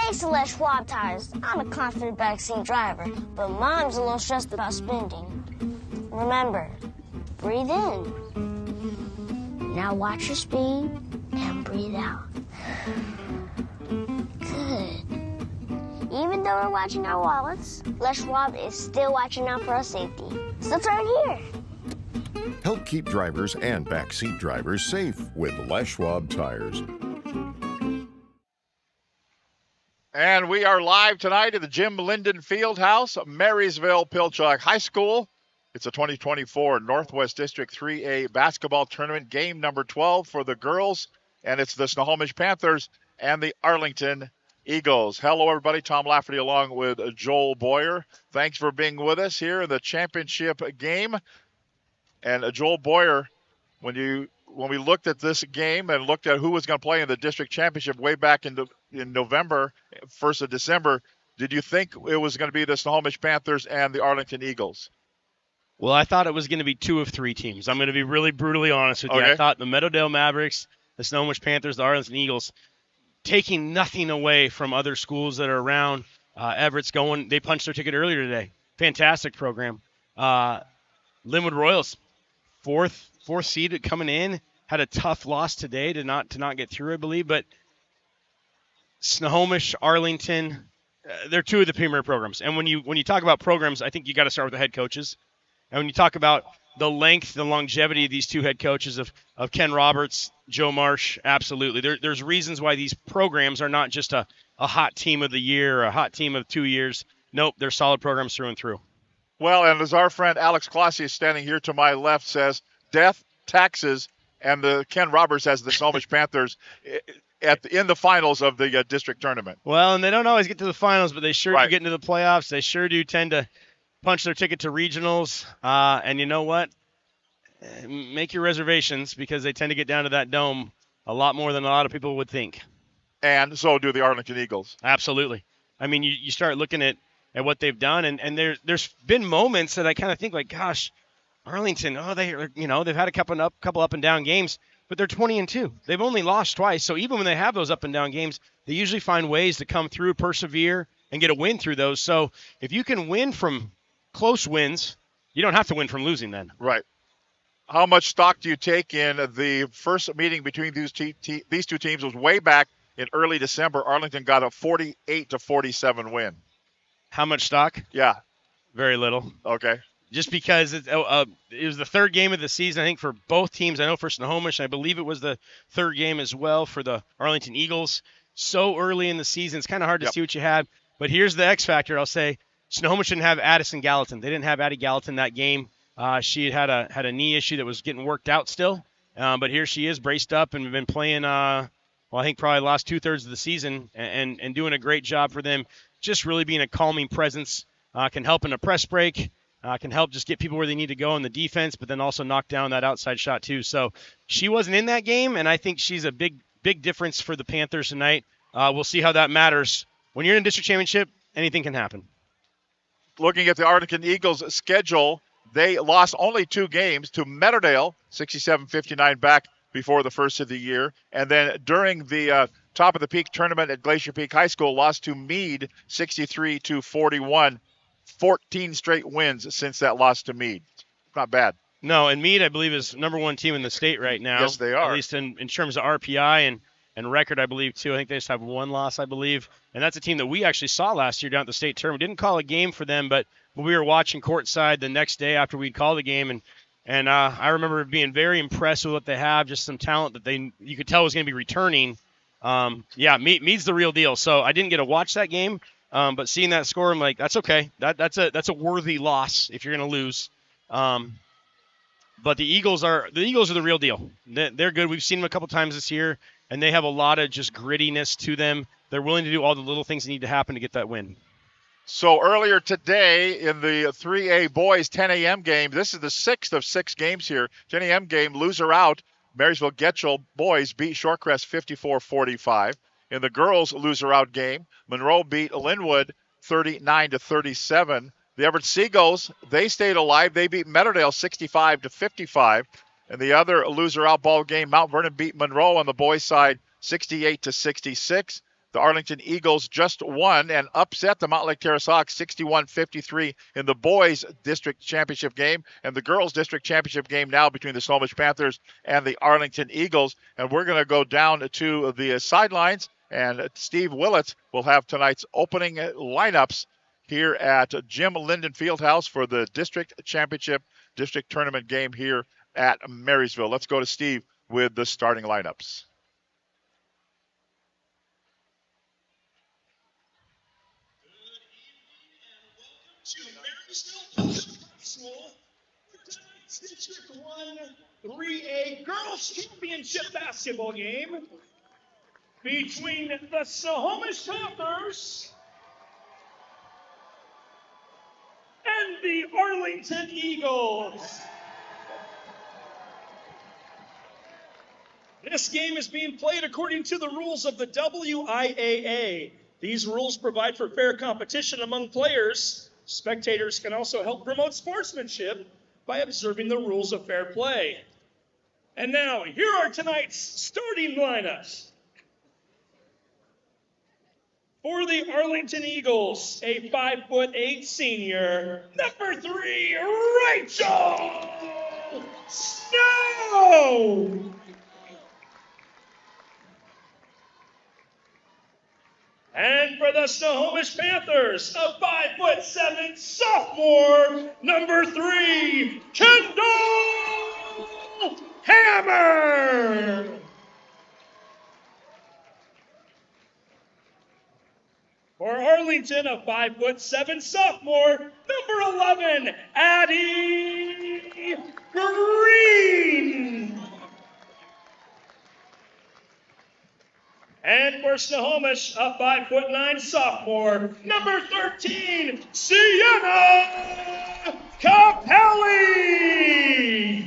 Thanks to Les Schwab Tires, I'm a confident backseat driver, but Mom's a little stressed about spending. Remember, breathe in. Now watch your speed and breathe out. Good. Even though we're watching our wallets, Les Schwab is still watching out for our safety. So turn here. Help keep drivers and backseat drivers safe with Les Schwab Tires. And we are live tonight at the Jim Linden Fieldhouse, Marysville Pilchuck High School. It's a 2024 Northwest District 3A basketball tournament, game number 12 for the girls, and it's the Snohomish Panthers and the Arlington Eagles. Hello, everybody. Tom Lafferty along with Joel Boyer. Thanks for being with us here in the championship game. And Joel Boyer, when we looked at this game and looked at who was going to play in the district championship way back in November, 1st of December, did you think it was going to be the Snohomish Panthers and the Arlington Eagles? Well, I thought it was going to be 2 of 3 teams. I'm going to be really brutally honest with you. Okay. I thought the Meadowdale Mavericks, the Snohomish Panthers, the Arlington Eagles, taking nothing away from other schools that are around. Everett's going. They punched their ticket earlier today. Fantastic program. Linwood Royals, fourth seed coming in, had a tough loss today to not get through, I believe. But Snohomish, Arlington, they're 2 of the premier programs. And when you talk about programs, I think you got to start with the head coaches. And when you talk about the length, the longevity of these 2 head coaches of Ken Roberts, Joe Marsh, absolutely. There's reasons why these programs are not just a hot team of the year or a hot team of 2 years. Nope, they're solid programs through and through. Well, and as our friend Alex Classi is standing here to my left says, death, taxes, and the Ken Roberts has the Snohomish Panthers in the finals of the district tournament. Well, and they don't always get to the finals, but they sure Right. do get into the playoffs. They sure do tend to punch their ticket to regionals. And you know what? Make your reservations because they tend to get down to that dome a lot more than a lot of people would think. And so do the Arlington Eagles. Absolutely. I mean, you start looking at what they've done, and there's been moments that I kind of think like, gosh, Arlington, they've had a couple up and down games, but they're 20-2. They've only lost twice, so even when they have those up and down games, they usually find ways to come through, persevere, and get a win through those. So if you can win from close wins, you don't have to win from losing then. Right. How much stock do you take in the first meeting between these 2 teams? Was way back in early December. Arlington got a 48-47 win. How much stock? Yeah. Very little. Okay. Just because it was the 3rd game of the season, I think, for both teams. I know for Snohomish, I believe it was the 3rd game as well for the Arlington Eagles. So early in the season, it's kind of hard to see what you have. But here's the X factor, I'll say. Snohomish didn't have Addison Gallatin. They didn't have Addie Gallatin that game. She had a knee issue that was getting worked out still. But here she is braced up and been playing, I think probably the last 2/3 of the season and doing a great job for them. Just really being a calming presence, can help in a press break, can help just get people where they need to go in the defense, but then also knock down that outside shot too. So she wasn't in that game, and I think she's a big difference for the Panthers tonight. We'll see how that matters. When you're in a district championship, anything can happen. Looking at the Arlington Eagles' schedule, they lost only 2 games to Meadowdale, 67-59 back before the first of the year. And then during the top of the peak tournament at Glacier Peak High School, lost to Meade, 63-41. 14 straight wins since that loss to Meade. Not bad. No, and Meade, I believe, is number 1 team in the state right now. Yes, they are. At least in terms of RPI and record, I believe, too. I think they just have 1 loss, I believe. And that's a team that we actually saw last year down at the state tournament. We didn't call a game for them, but we were watching courtside the next day after we'd called the game. And I remember being very impressed with what they have, just some talent that you could tell was going to be returning. Meade's the real deal. So I didn't get to watch that game, but seeing that score, I'm like, that's okay. That's a worthy loss if you're going to lose. But the Eagles are the real deal. They're good. We've seen them a couple times this year, and they have a lot of just grittiness to them. They're willing to do all the little things that need to happen to get that win. So earlier today in the 3A boys 10 a.m. game, this is the 6th of 6 games here. 10 a.m. game, loser out. Marysville Getchell boys beat Shorecrest 54-45. In the girls' loser out game, Monroe beat Linwood 39-37. The Everett Seagulls, they stayed alive. They beat Meadowdale 65-55. And the other loser out ball game, Mount Vernon beat Monroe on the boys' side 68-66. The Arlington Eagles just won and upset the Mountlake Terrace Hawks 61-53 in the boys district championship game, and the girls district championship game now between the Snohomish Panthers and the Arlington Eagles. And we're going to go down to the sidelines, and Steve Willett will have tonight's opening lineups here at Jim Linden Fieldhouse for the district championship district tournament game here at Marysville. Let's go to Steve with the starting lineups. To Marysville School for tonight's District 1 3A Girls Championship basketball game between the Snohomish Panthers and the Arlington Eagles. This game is being played according to the rules of the WIAA. These rules provide for fair competition among players. Spectators can also help promote sportsmanship by observing the rules of fair play. And now, here are tonight's starting lineups. For the Arlington Eagles, a 5'8" senior, number 3, Rachel Snow. And for the Snohomish Panthers, a 5'7" sophomore, number 3, Kendall Hammer. For Arlington, a 5'7" sophomore, number 11, Addie Green. And for Snohomish, a 5'9" sophomore, number 13, Sienna Capelli.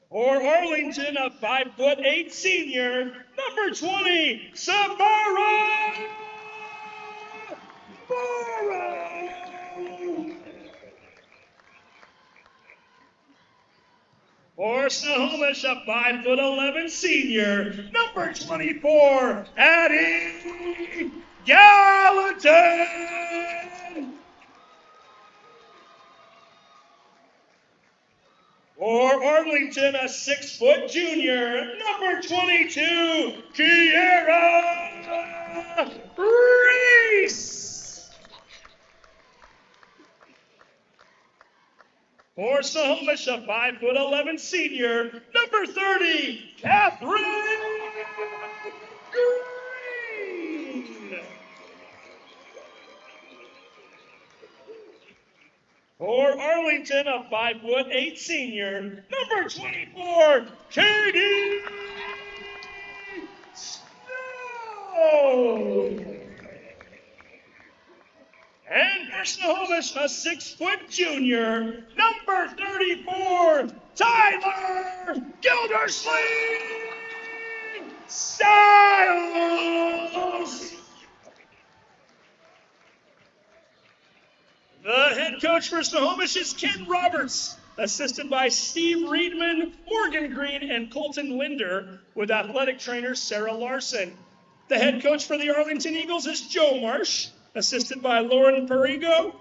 For Arlington, a 5'8" senior, number 20, Samara Morrow. For Snohomish, a 5'11" senior, number 24, Addie Gallatin. For Arlington, a 6' junior, number 22, Kiera Reese. For Snohomish, a 5'11" senior, number 30, Catherine Green. For Arlington, a 5'8" senior, number 24, Katie Snow. And for Snohomish, a 6' junior, number 34, Tyler Gildersleeve Styles. The head coach for Snohomish is Ken Roberts, assisted by Steve Reedman, Morgan Green, and Colton Linder, with athletic trainer Sarah Larson. The head coach for the Arlington Eagles is Joe Marsh, assisted by Lauren Perigo,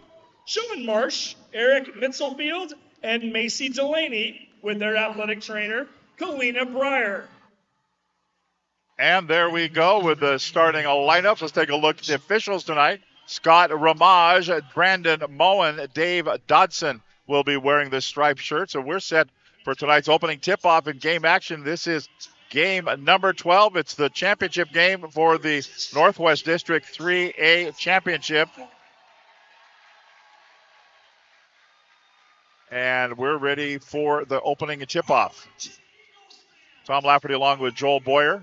Sean Marsh, Eric Mitzelfield, and Macy Delaney, with their athletic trainer, Kalina Breyer. And there we go with the starting lineups. Let's take a look at the officials tonight. Scott Ramage, Brandon Moen, Dave Dodson will be wearing the striped shirt. So we're set for tonight's opening tip-off and game action. This is game number 12. It's the championship game for the Northwest District 3A Championship. And we're ready for the opening tip-off. Tom Lafferty along with Joel Boyer,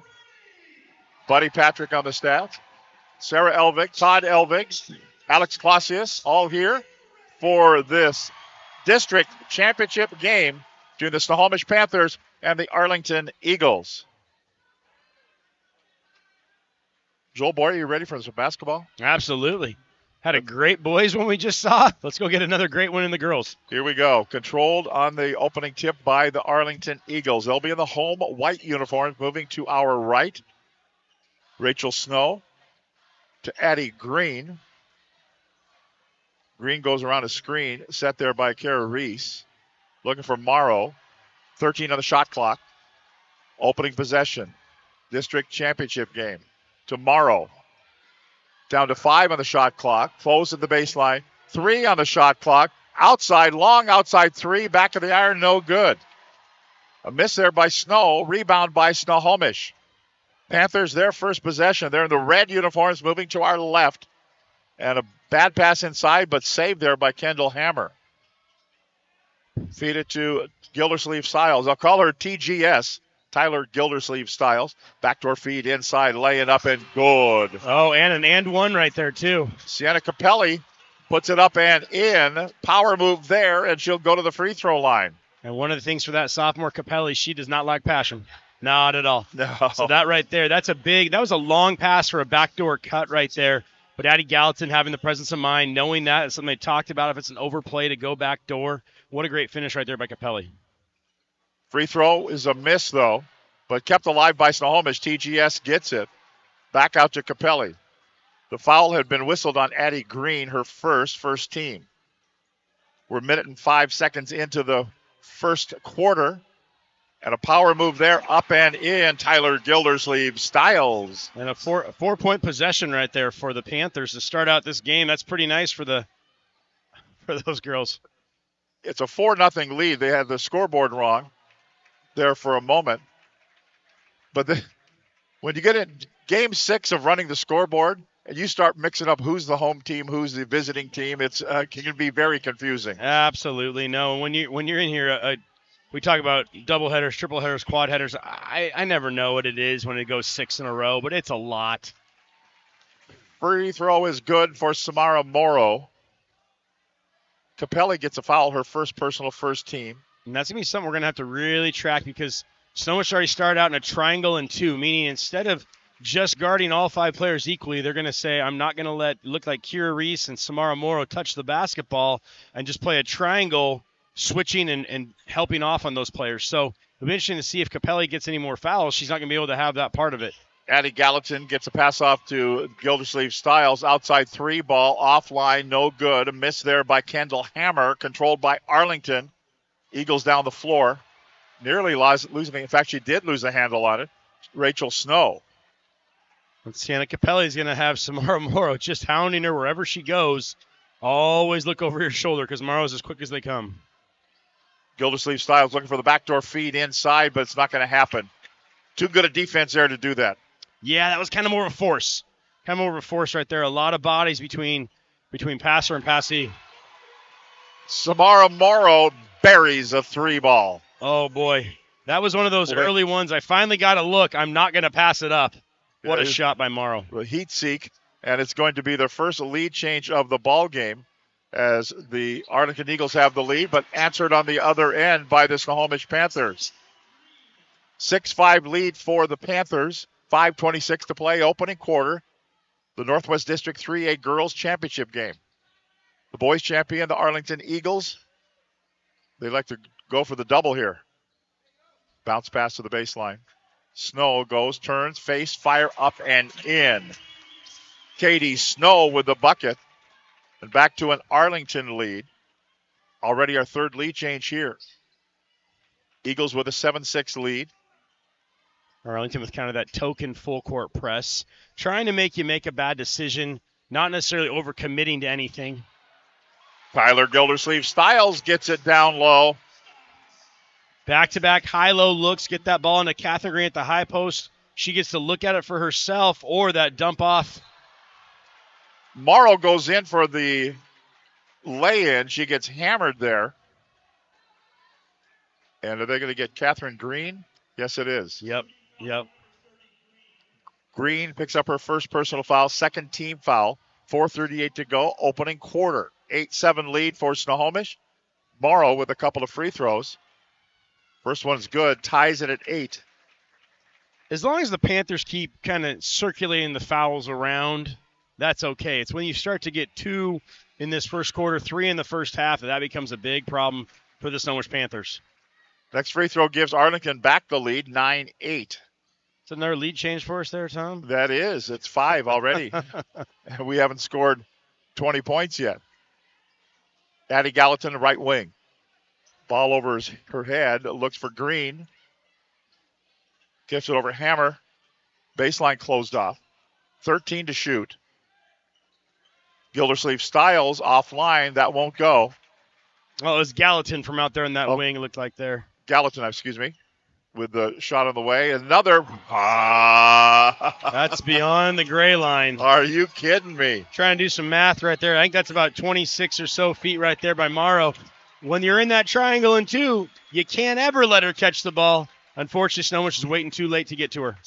Buddy Patrick on the staff, Sarah Elvig, Todd Elvig, Alex Clausius, all here for this district championship game between the Snohomish Panthers and the Arlington Eagles. Joel Boyer, you ready for some basketball? Absolutely. Had a great boys one we just saw. Let's go get another great one in the girls. Here we go. Controlled on the opening tip by the Arlington Eagles. They'll be in the home white uniforms, moving to our right. Rachel Snow to Addie Green. Green goes around a screen, set there by Kara Reese. Looking for Morrow. 13 on the shot clock. Opening possession. District championship game. To Morrow. Down to 5 on the shot clock. Close at the baseline. 3 on the shot clock. Outside, long outside 3. Back of the iron, no good. A miss there by Snow. Rebound by Snohomish. Panthers, their first possession. They're in the red uniforms, moving to our left. And a bad pass inside, but saved there by Kendall Hammer. Feed it to Gildersleeve Stiles. I'll call her TGS. Tyler Gildersleeve Stiles. Backdoor feed inside, laying up and good. Oh, and an and one right there, too. Sienna Capelli puts it up and in. Power move there, and she'll go to the free throw line. And one of the things for that sophomore Capelli, she does not lack passion. Not at all. No. So that right there, that was a long pass for a backdoor cut right there. But Addie Gallatin having the presence of mind, knowing that, it's something they talked about if it's an overplay to go back door. What a great finish right there by Capelli. Free throw is a miss, though, but kept alive by Snohomish. TGS gets it. Back out to Capelli. The foul had been whistled on Addie Green, her first team. We're a minute and 5 seconds into the first quarter. And a power move there, up and in. Tyler Gildersleeve Stiles. And a four-point possession right there for the Panthers to start out this game. That's pretty nice for those girls. It's a 4-0 lead. They had the scoreboard wrong there for a moment. But when you get in game 6 of running the scoreboard and you start mixing up who's the home team, who's the visiting team, it can be very confusing. Absolutely. No, when you're in here, we talk about double headers, triple headers, quad headers. I never know what it is when it goes 6 in a row, but it's a lot. Free throw is good for Samara Morrow. Capelli gets a foul, her first personal, first team. And that's going to be something we're going to have to really track because Snohomish already started out in a triangle and 2, meaning instead of just guarding all 5 players equally, they're going to say, I'm not going to let look like Kira Reese and Samara Morrow touch the basketball and just play a triangle, switching and helping off on those players. So it'll be interesting to see if Capelli gets any more fouls. She's not going to be able to have that part of it. Addie Gallatin gets a pass off to Gildersleeve Stiles. Outside 3 ball, offline, no good. A miss there by Kendall Hammer, controlled by Arlington. Eagles down the floor. Nearly losing. In fact, she did lose a handle on it. Rachel Snow. And Sienna Capelli is going to have Samara Morrow just hounding her wherever she goes. Always look over your shoulder because Morrow's as quick as they come. Gildersleeve Stiles looking for the backdoor feed inside, but it's not going to happen. Too good a defense there to do that. Yeah, that was kind of more of a force. Kind of more of a force right there. A lot of bodies between passer and passee. Samara Morrow buries a 3 ball. Oh, boy. That was one of those early ones. I finally got a look. I'm not going to pass it up. What a shot by Morrow. Heat seek, and it's going to be their first lead change of the ball game as the Arlington Eagles have the lead, but answered on the other end by the Snohomish Panthers. 6-5 lead for the Panthers. 5:26 to play, opening quarter. The Northwest District 3A Girls Championship game. The boys champion, the Arlington Eagles. They like to go for the double here. Bounce pass to the baseline. Snow goes, turns, face, fire, up and in. Katie Snow with the bucket. And back to an Arlington lead. Already our third lead change here. Eagles with a 7-6 lead. Arlington with kind of that token full court press. Trying to make you make a bad decision. Not necessarily overcommitting to anything. Tyler Gildersleeve Stiles gets it down low. Back-to-back high-low looks. Get that ball into Catherine Green at the high post. She gets to look at it for herself or that dump off. Morrow goes in for the lay-in. She gets hammered there. And are they going to get Catherine Green? Yes, it is. Yep. Green picks up her first personal foul, second team foul. 4:38 to go, opening quarter. 8-7 lead for Snohomish. Morrow with a couple of free throws. First one's good, ties it at 8. As long as the Panthers keep kind of circulating the fouls around, that's okay. It's when you start to get 2 in this first quarter, 3 in the first half, that becomes a big problem for the Snohomish Panthers. Next free throw gives Arlington back the lead, 9-8. It's another lead change for us there, Tom? That is. It's 5 already. We haven't scored 20 points yet. Addie Gallatin, right wing. Ball over her head. Looks for Green. Gets it over Hammer. Baseline closed off. 13 to shoot. Gildersleeve Styles offline. That won't go. Well, it was Gallatin from out there in that wing, it looked like there. Gallatin, excuse me, with the shot on the way. Another. That's beyond the gray line. Are you kidding me? Trying to do some math right there. I think that's about 26 or so feet right there by Morrow. When you're in that triangle and 2, you can't ever let her catch the ball. Unfortunately, Snohomish is waiting too late to get to her.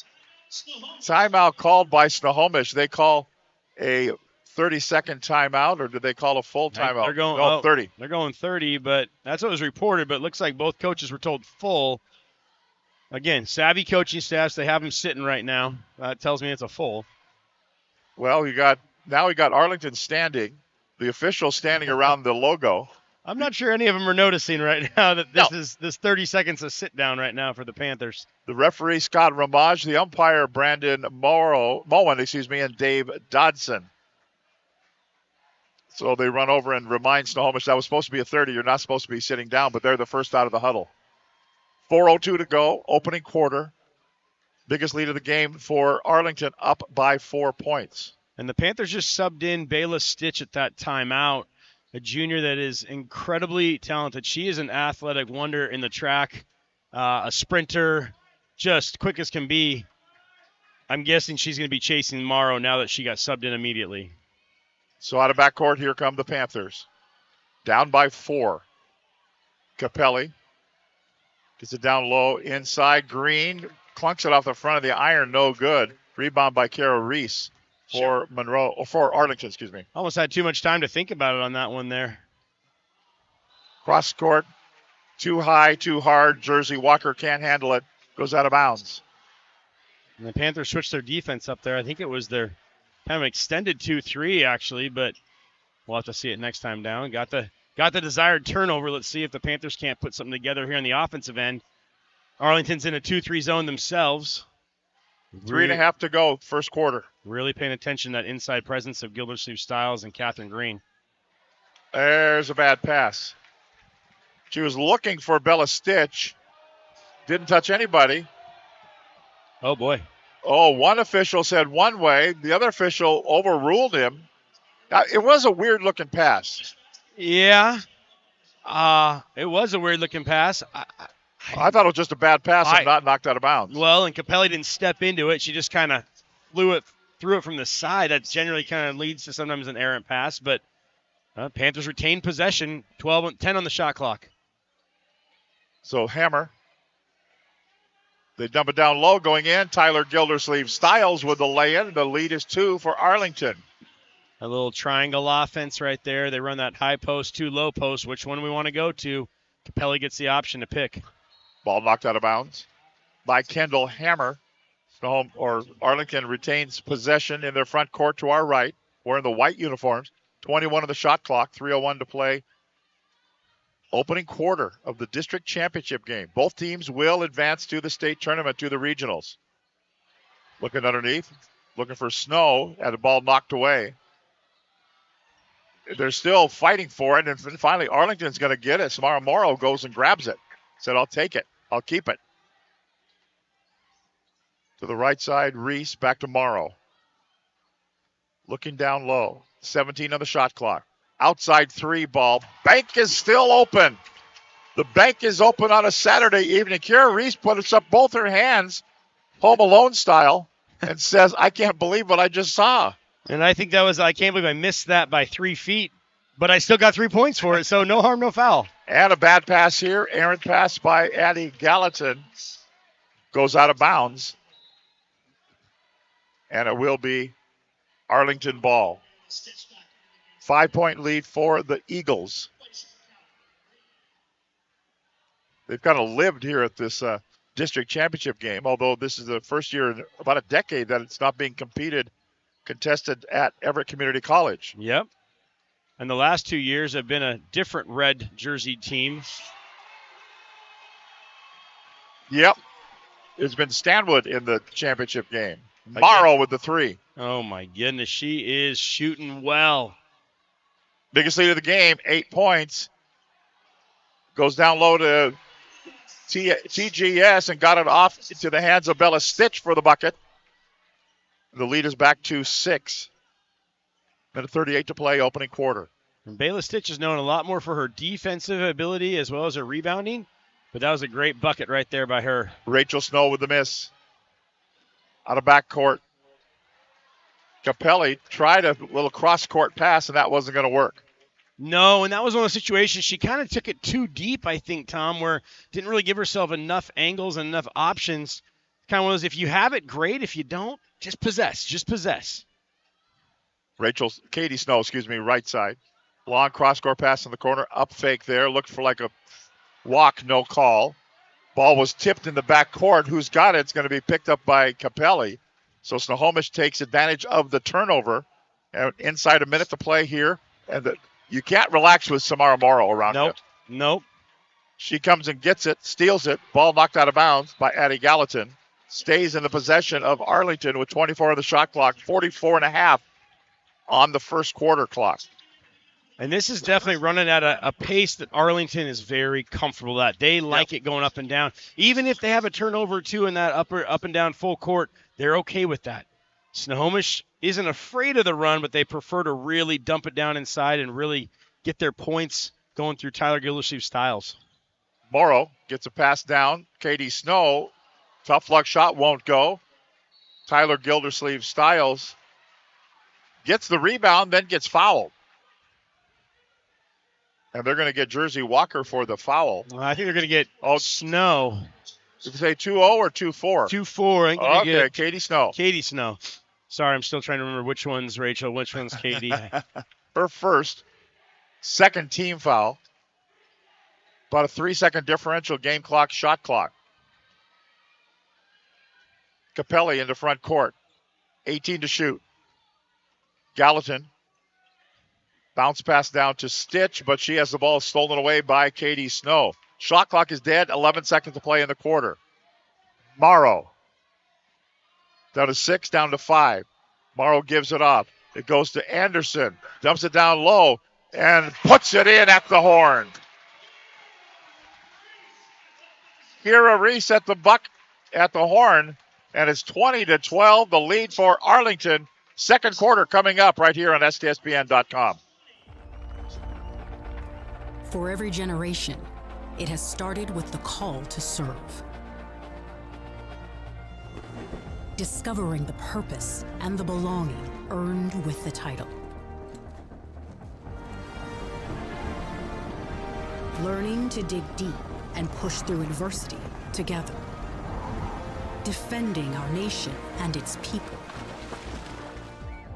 Timeout called by Snohomish. They call a 30-second timeout, or did they call a full timeout? They're going 30. They're going 30, but that's what was reported. But it looks like both coaches were told full. Again, savvy coaching staffs. They have them sitting right now. That tells me it's a full. Well, we got Arlington standing. The official standing around the logo. I'm not sure any of them are noticing right now that this 30 seconds of sit down right now for the Panthers. The referee, Scott Ramage, the umpire, Brandon Moen, and Dave Dodson. So they run over and remind Snohomish that was supposed to be a 30. You're not supposed to be sitting down, but they're the first out of the huddle. 4:02 to go, opening quarter. Biggest lead of the game for Arlington, up by 4 points. And the Panthers just subbed in Bayla Stitch at that timeout, a junior that is incredibly talented. She is an athletic wonder in the track, a sprinter, just quick as can be. I'm guessing she's going to be chasing Morrow now that she got subbed in immediately. So out of backcourt, here come the Panthers. Down by 4. Capelli gets it down low inside. Green clunks it off the front of the iron, no good. Rebound by Kara Reese for Arlington, excuse me. Almost had too much time to think about it on that one there. Cross court, too high, too hard. Jersey Walker can't handle it. Goes out of bounds. And the Panthers switched their defense up there. I think it was their kind of extended 2-3 actually, but we'll have to see it next time down. Got the desired turnover. Let's see if the Panthers can't put something together here on the offensive end. Arlington's in a 2-3 zone themselves. 3.5 to go, first quarter. Really paying attention to that inside presence of Gildersleeve Styles and Catherine Green. There's a bad pass. She was looking for Bella Stitch. Didn't touch anybody. Oh, boy. Oh, one official said one way. The other official overruled him. It was a weird-looking pass. Yeah. It was a weird-looking pass. I thought it was just a bad pass and not knocked out of bounds. Well, and Capelli didn't step into it. She just kind of threw it from the side. That generally kind of leads to sometimes an errant pass. But Panthers retained possession, 10 on the shot clock. So Hammer. They dump it down low going in. Tyler Gildersleeve Styles with the lay-in. The lead is 2 for Arlington. A little triangle offense right there. They run that high post, 2 low posts. Which one we want to go to? Capelli gets the option to pick. Ball knocked out of bounds by Kendall Hammer. Arlington retains possession in their front court to our right. Wearing the white uniforms. 21 on the shot clock. 3:01 to play. Opening quarter of the district championship game. Both teams will advance to the state tournament, to the regionals. Looking underneath. Looking for Snow. Had the ball knocked away. They're still fighting for it. And finally, Arlington's going to get it. Samara Morrow goes and grabs it. Said, I'll take it. I'll keep it. To the right side, Reese. Back to Morrow. Looking down low. 17 on the shot clock. Outside 3 ball. Bank is still open. The bank is open on a Saturday evening. Kara Reese puts up both her hands, Home Alone style, and says, I can't believe what I just saw. And I think I can't believe I missed that by 3 feet, but I still got 3 points for it, so no harm, no foul. And a bad pass here. Errant pass by Addie Gallatin. Goes out of bounds. And it will be Arlington ball. 5-point lead for the Eagles. They've kind of lived here at this district championship game, although this is the first year in about a decade that it's not being competed contested at Everett Community College. Yep. And the last 2 years have been a different red jersey team. Yep. It's been Stanwood in the championship game. Morrow with the 3. Oh, my goodness. She is shooting well. Biggest lead of the game, 8 points. Goes down low to TGS and got it off to the hands of Bella Stitch for the bucket. The lead is back to 6. Minute 38 to play, opening quarter. And Bella Stitch is known a lot more for her defensive ability as well as her rebounding. But that was a great bucket right there by her. Rachel Snow with the miss. Out of backcourt. Capelli tried a little cross-court pass, and that wasn't going to work. No, and that was one of the situations she kind of took it too deep, I think, Tom, where didn't really give herself enough angles and enough options. Kind of one of those, if you have it, great. If you don't, just possess. Just possess. Katie Snow, right side. Long cross-court pass in the corner. Up fake there. Looked for like a walk, no call. Ball was tipped in the back court. Who's got it? It's going to be picked up by Capelli. So Snohomish takes advantage of the turnover. And inside a minute to play here. And you can't relax with Samara Morrow around you. Nope. She comes and gets it, steals it. Ball knocked out of bounds by Addie Gallatin. Stays in the possession of Arlington with 24 on the shot clock, 44.5 on the first quarter clock. And this is definitely running at a pace that Arlington is very comfortable at. They like it going up and down. Even if they have a turnover or two in that up and down full court, they're okay with that. Snohomish isn't afraid of the run, but they prefer to really dump it down inside and really get their points going through Tyler Gildersleeve Styles. Morrow gets a pass down. Katie Snow, tough luck shot, won't go. Tyler Gildersleeve Styles gets the rebound, then gets fouled. And they're going to get Jersey Walker for the foul. I think they're going to get Snow. Did you say 2-0 or 2-4? 2-4. Okay, Katie Snow. Katie Snow. Sorry, I'm still trying to remember which one's Rachel, which one's Katie. Her second team foul. About a 3-second differential game clock, shot clock. Capelli into front court. 18 to shoot. Gallatin. Bounce pass down to Stitch, but she has the ball stolen away by Katie Snow. Shot clock is dead. 11 seconds to play in the quarter. Morrow. Down to 6, down to 5. Morrow gives it off. It goes to Anderson. Dumps it down low and puts it in at the horn. Kira Reese at the horn, and it's 20-12, the lead for Arlington. Second quarter coming up right here on STSPN.com. For every generation, it has started with the call to serve. Discovering the purpose and the belonging earned with the title. Learning to dig deep and push through adversity together. Defending our nation and its people.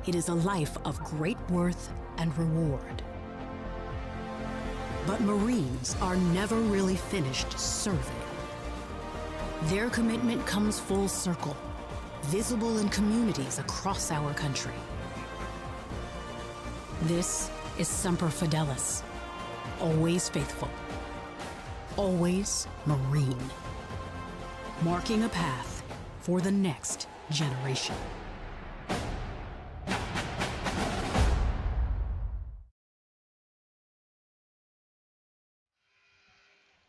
It is a life of great worth and reward. But Marines are never really finished serving. Their commitment comes full circle, visible in communities across our country. This is Semper Fidelis, always faithful, always Marine, marking a path for the next generation.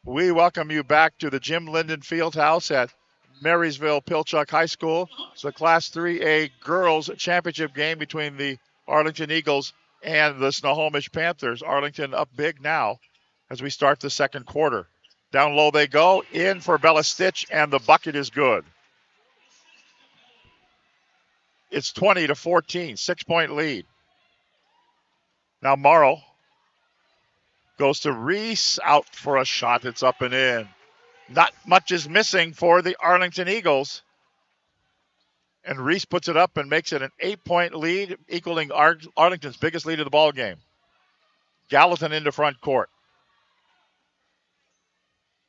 We welcome you back to the Jim Linden Fieldhouse at Marysville Pilchuck High School. It's the Class 3A Girls Championship game between the Arlington Eagles and the Snohomish Panthers. Arlington up big now as we start the second quarter. Down low they go, in for Bella Stitch, and the bucket is good. It's 20-14, 6-point lead. Now Morrow goes to Reese, out for a shot. It's up and in. Not much is missing for the Arlington Eagles. And Reese puts it up and makes it an 8-point lead, equaling Arlington's biggest lead of the ball game. Gallatin into front court.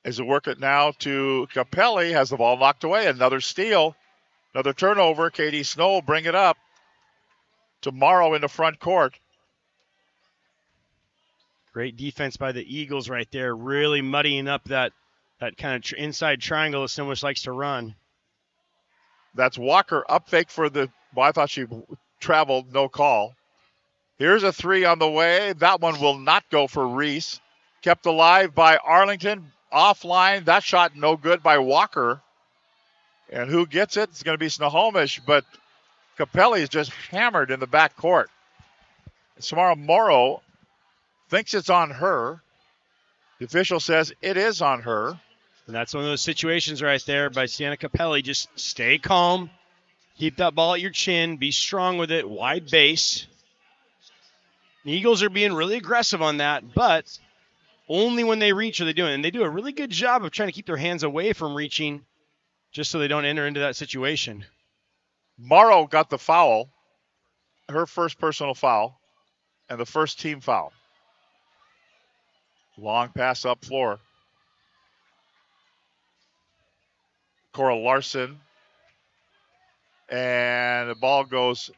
As they work it now to Capelli, has the ball knocked away. Another steal, another turnover. Katie Snow will bring it up. to Morrow in the front court. Great defense by the Eagles right there, really muddying up that kind of inside triangle that Snohomish likes to run. That's Walker up fake for the, well, I thought she traveled, no call. Here's a three on the way. That one will not go for Reese. Kept alive by Arlington. Offline, that shot no good by Walker. And who gets it? It's going to be Snohomish, but Capelli is just hammered in the back court. Samara Morrow thinks it's on her. The official says it is on her. And that's one of those situations right there by Sienna Capelli. Just stay calm. Keep that ball at your chin. Be strong with it. Wide base. The Eagles are being really aggressive on that, but only when they reach are they doing it. And they do a really good job of trying to keep their hands away from reaching just so they don't enter into that situation. Morrow got the foul, her first personal foul, and the first team foul. Long pass up floor. Cora Larson. And the ball goes.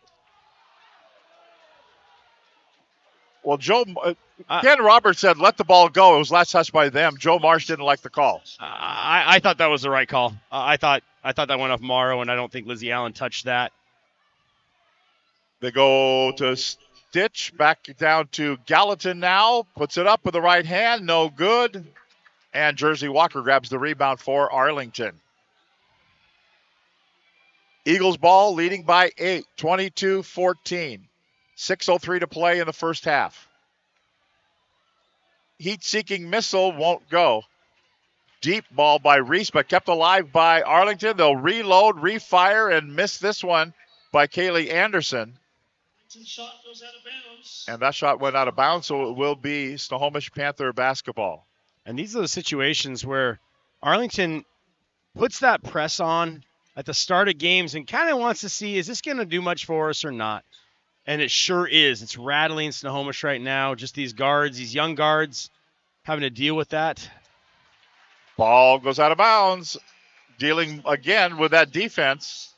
Well, Ken Roberts said let the ball go. It was last touch by them. Joe Marsh didn't like the call. I thought that was the right call. I thought that went off Morrow, and I don't think Lizzie Allen touched that. They go to Stitch, back down to Gallatin now. Puts it up with the right hand, no good. And Jersey Walker grabs the rebound for Arlington. Eagles ball leading by 8, 22-14. 6:03 to play in the first half. Heat-seeking missile won't go. Deep ball by Reese, but kept alive by Arlington. They'll reload, refire, and miss this one by Kaylee Anderson. Shot goes out of bounds. And that shot went out of bounds, so it will be Snohomish Panther basketball. And these are the situations where Arlington puts that press on at the start of games and kind of wants to see, is this going to do much for us or not? And it sure is. It's rattling Snohomish right now. Just these guards, these young guards, having to deal with that. Ball goes out of bounds. Dealing again with that defense.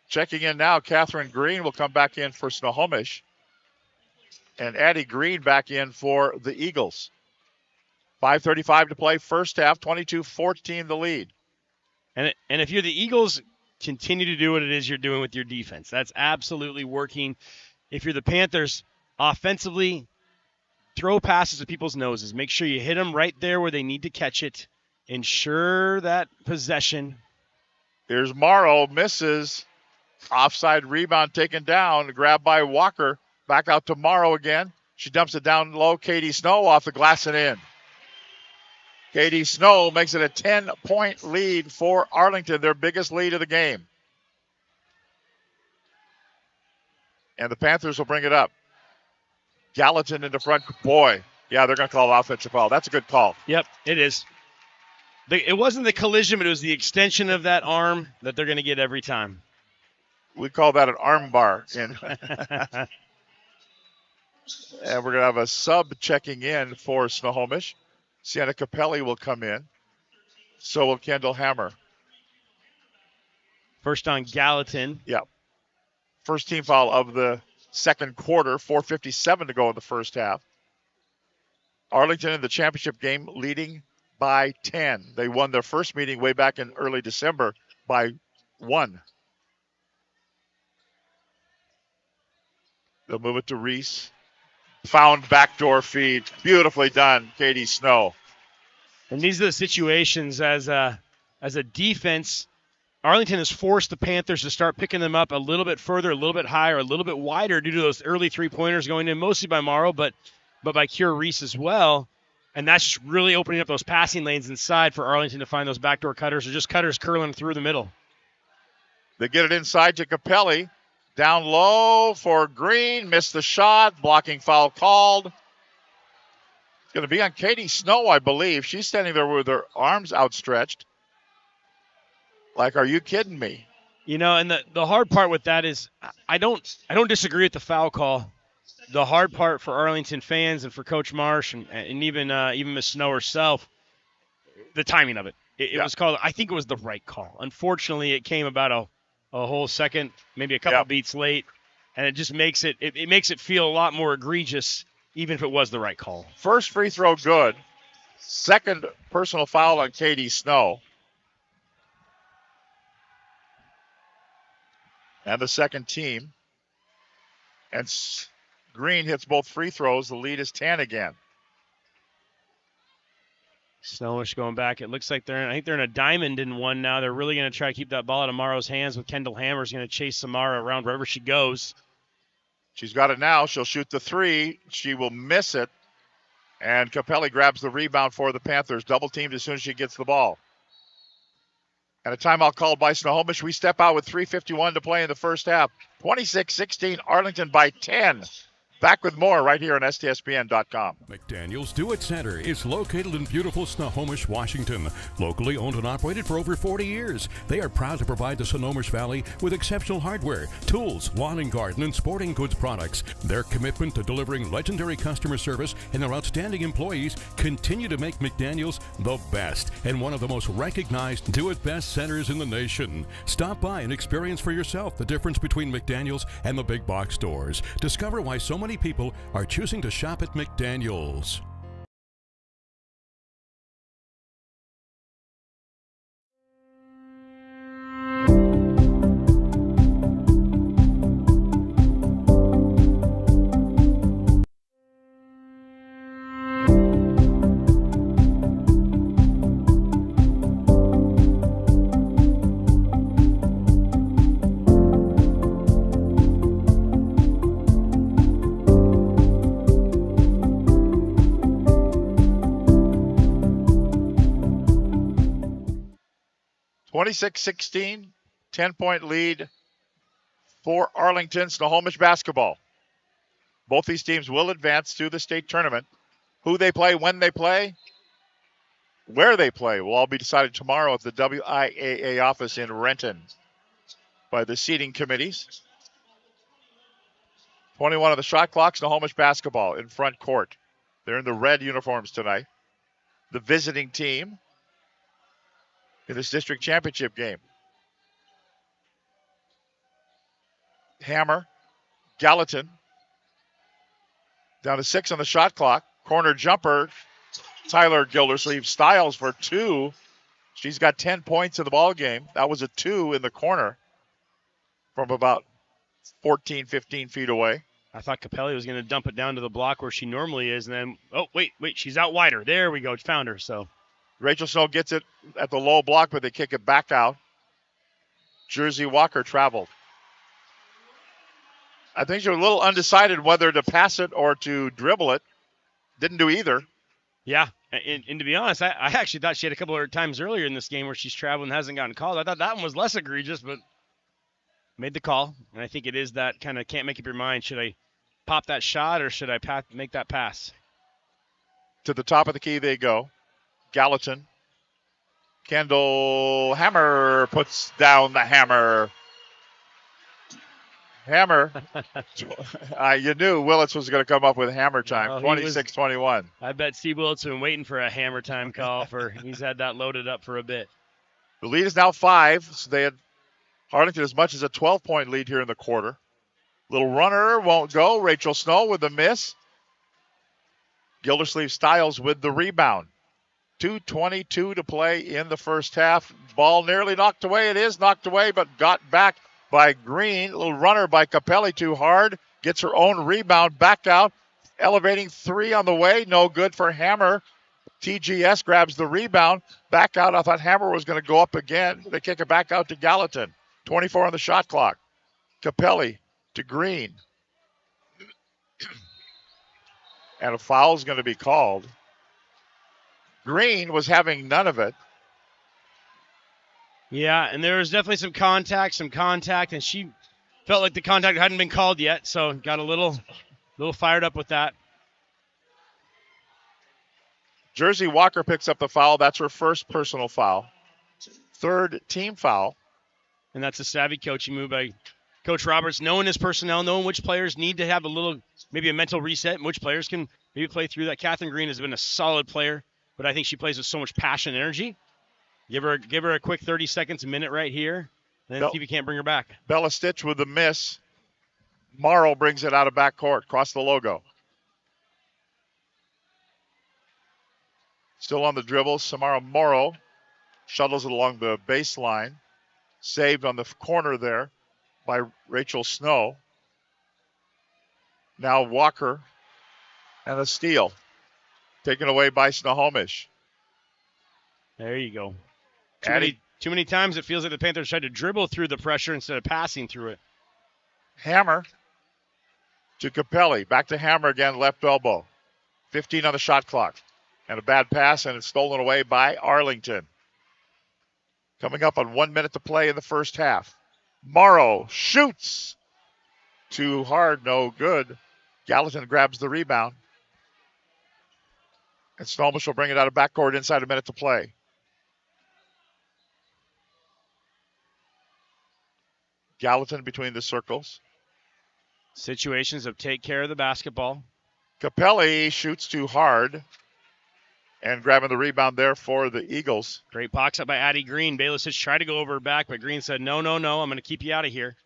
Checking in now, Catherine Green will come back in for Snohomish. And Addie Green back in for the Eagles. 5:35 to play, first half, 22-14 the lead. And if you're the Eagles, continue to do what it is you're doing with your defense. That's absolutely working. If you're the Panthers, offensively, throw passes at people's noses. Make sure you hit them right there where they need to catch it. Ensure that possession. Here's Morrow, misses. Offside rebound taken down. Grabbed by Walker. Back out to Morrow again. She dumps it down low. Katie Snow off the glass and in. Katie Snow makes it a 10-point lead for Arlington, their biggest lead of the game. And the Panthers will bring it up. Gallatin in the front. Boy, yeah, they're going to call an offensive foul. That's a good call. Yep, it is. It wasn't the collision, but it was the extension of that arm that they're going to get every time. We call that an arm bar. And we're going to have a sub checking in for Snohomish. Sienna Capelli will come in. So will Kendall Hammer. First on Gallatin. Yeah. First team foul of the second quarter. 4:57 to go in the first half. Arlington in the championship game leading by 10. They won their first meeting way back in early December by 1. They'll move it to Reese. Found backdoor feed. Beautifully done, Katie Snow. And these are the situations as a defense. Arlington has forced the Panthers to start picking them up a little bit further, a little bit higher, a little bit wider due to those early three-pointers going in, mostly by Morrow, but by Kiera Reese as well. And that's just really opening up those passing lanes inside for Arlington to find those backdoor cutters or just cutters curling through the middle. They get it inside to Capelli. Down low for Green. Missed the shot. Blocking foul called. It's going to be on Katie Snow, I believe. She's standing there with her arms outstretched. Like, are you kidding me? You know, and the hard part with that is I don't disagree with the foul call. The hard part for Arlington fans and for Coach Marsh and even Miss Snow herself, the timing of it. It was called. I think it was the right call. Unfortunately, it came about a whole second, maybe a couple beats late. and it just makes it makes it feel a lot more egregious, even if it was the right call. First free throw good. Second personal foul on Katie Snow. And the second team. And Green hits both free throws. The lead is 10 again. Snowish going back. It looks like I think they're in a diamond in one now. They're really going to try to keep that ball out of Morrow's hands with Kendall Hammer's going to chase Samara around wherever she goes. She's got it now. She'll shoot the three. She will miss it. And Capelli grabs the rebound for the Panthers. Double teamed as soon as she gets the ball. And a timeout called by Snohomish. We step out with 3:51 to play in the first half. 26-16, Arlington by 10. Back with more right here on STSPN.com. McDaniel's Do-It Center is located in beautiful Snohomish, Washington. Locally owned and operated for over 40 years. They are proud to provide the Snohomish Valley with exceptional hardware, tools, lawn and garden, and sporting goods products. Their commitment to delivering legendary customer service and their outstanding employees continue to make McDaniel's the best and one of the most recognized Do-It-Best centers in the nation. Stop by and experience for yourself the difference between McDaniel's and the big box stores. Discover why so many people are choosing to shop at McDaniel's. (26-16), 10-point lead for Arlington. Snohomish basketball. Both these teams will advance to the state tournament. Who they play, when they play, where they play will all be decided tomorrow at the WIAA office in Renton by the seating committees. 21 on the shot clock. Snohomish basketball in front court. They're in the red uniforms tonight. The visiting team in this district championship game. Hammer, Gallatin, down to 6 on the shot clock. Corner jumper, Tyler Gildersleeve Styles for 2. She's got 10 points in the ball game. That was a 2 in the corner from about 14, 15 feet away. I thought Capelli was going to dump it down to the block where she normally is, and then, oh, wait, she's out wider. There we go, found her, so. Rachel Snow gets it at the low block, but they kick it back out. Jersey Walker traveled. I think she was a little undecided whether to pass it or to dribble it. Didn't do either. Yeah, and to be honest, I actually thought she had a couple of times earlier in this game where she's traveled and hasn't gotten called. I thought that one was less egregious, but made the call. And I think it is that kind of can't make up your mind. Should I pop that shot or should I make that pass? To the top of the key they go. Gallatin. Kendall Hammer puts down the hammer. Hammer. You knew Willits was going to come up with hammer time. 26-21. I bet Steve Willits has been waiting for a hammer time call. He's had that loaded up for a bit. The lead is now 5. So they had Arlington as much as a 12-point lead here in the quarter. Little runner won't go. Rachel Snow with the miss. Gildersleeve Styles with the rebound. 2:22 to play in the first half. Ball nearly knocked away. It is knocked away, but got back by Green. A little runner by Capelli, too hard. Gets her own rebound back out. Elevating 3 on the way. No good for Hammer. TGS grabs the rebound. Back out. I thought Hammer was going to go up again. They kick it back out to Gallatin. 24 on the shot clock. Capelli to Green. And a foul is going to be called. Green was having none of it. Yeah, and there was definitely some contact, and she felt like the contact hadn't been called yet, so got a little fired up with that. Jersey Walker picks up the foul. That's her first personal foul. Third team foul. And that's a savvy coaching move by Coach Roberts, knowing his personnel, knowing which players need to have maybe a mental reset, and which players can maybe play through that. Catherine Green has been a solid player, but I think she plays with so much passion and energy. Give her a quick 30 seconds, a minute right here, and then see if you can't bring her back. Bella Stitch with the miss. Morrow brings it out of backcourt, across the logo. Still on the dribble, Samara Morrow shuttles it along the baseline. Saved on the corner there by Rachel Snow. Now Walker and a steal. Taken away by Snohomish. There you go. Too many times it feels like the Panthers tried to dribble through the pressure instead of passing through it. Hammer to Capelli. Back to Hammer again, left elbow. 15 on the shot clock. And a bad pass, and it's stolen away by Arlington. Coming up on 1 minute to play in the first half. Morrow shoots. Too hard, no good. Gallatin grabs the rebound. And Snohomish will bring it out of backcourt inside a minute to play. Gallatin between the circles. Situations of take care of the basketball. Capelli shoots too hard. And grabbing the rebound there for the Eagles. Great box up by Addie Green. Bayless tried to go over her back, but Green said, no, I'm going to keep you out of here.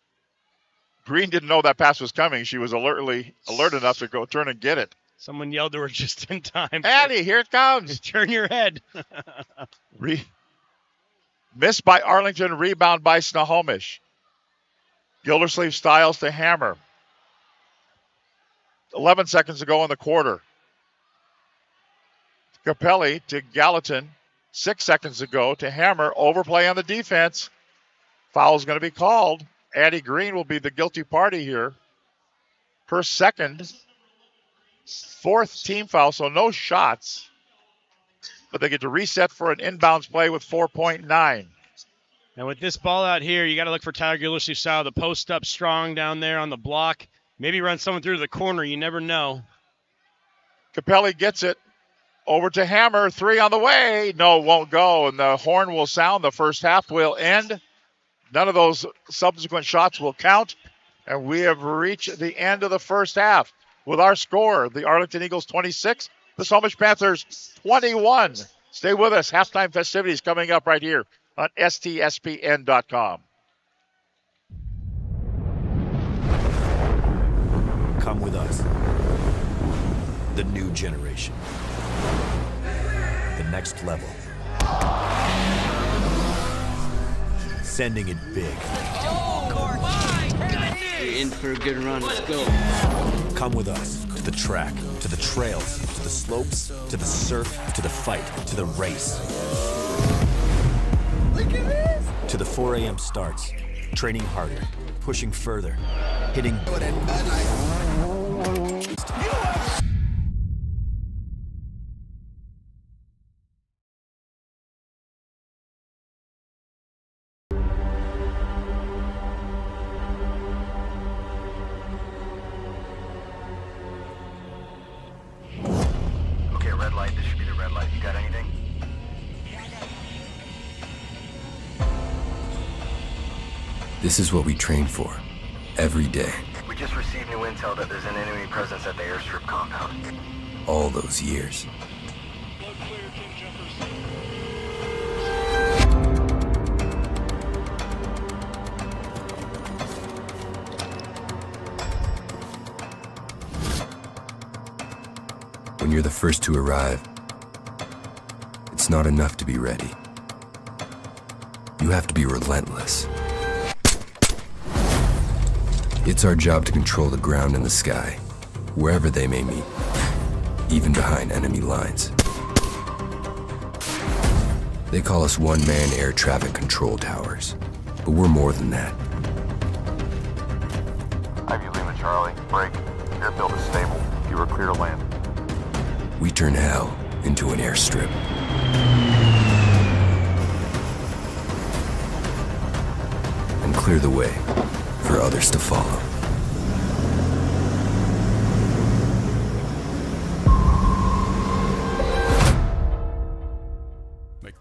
Green didn't know that pass was coming. She was alert enough to go turn and get it. Someone yelled to her just in time. Addie, here it comes. Turn your head. Missed by Arlington, rebound by Snohomish. Gildersleeve Styles to Hammer. 11 seconds to go in the quarter. Capelli to Gallatin. 6 seconds to go to Hammer. Overplay on the defense. Foul's going to be called. Addie Green will be the guilty party here. Her second. Fourth team foul, so no shots. But they get to reset for an inbounds play with 4.9. And with this ball out here, you got to look for Tyler Gildersleeve style. The post up strong down there on the block. Maybe run someone through the corner. You never know. Capelli gets it. Over to Hammer. 3 on the way. No, won't go. And the horn will sound. The first half will end. None of those subsequent shots will count. And we have reached the end of the first half with our score. The Arlington Eagles 26, the Snohomish Panthers 21. Stay with us. Halftime festivities coming up right here on STSPN.com. Come with us. The new generation. The next level. Sending it big. You're in for a good run. Let's go. Come with us to the track, to the trails, to the slopes, to the surf, to the fight, to the race. Look at this. To the 4 a.m. starts, training harder, pushing further, hitting good and bad. This is what we train for, every day. We just received new intel that there's an enemy presence at the airstrip compound. All those years. When you're the first to arrive, it's not enough to be ready. You have to be relentless. It's our job to control the ground and the sky, wherever they may meet, even behind enemy lines. They call us one-man air traffic control towers, but we're more than that. Ivy Lima Charlie, break. Airfield is stable. You are clear to land. We turn hell into an airstrip. And clear the way for others to follow.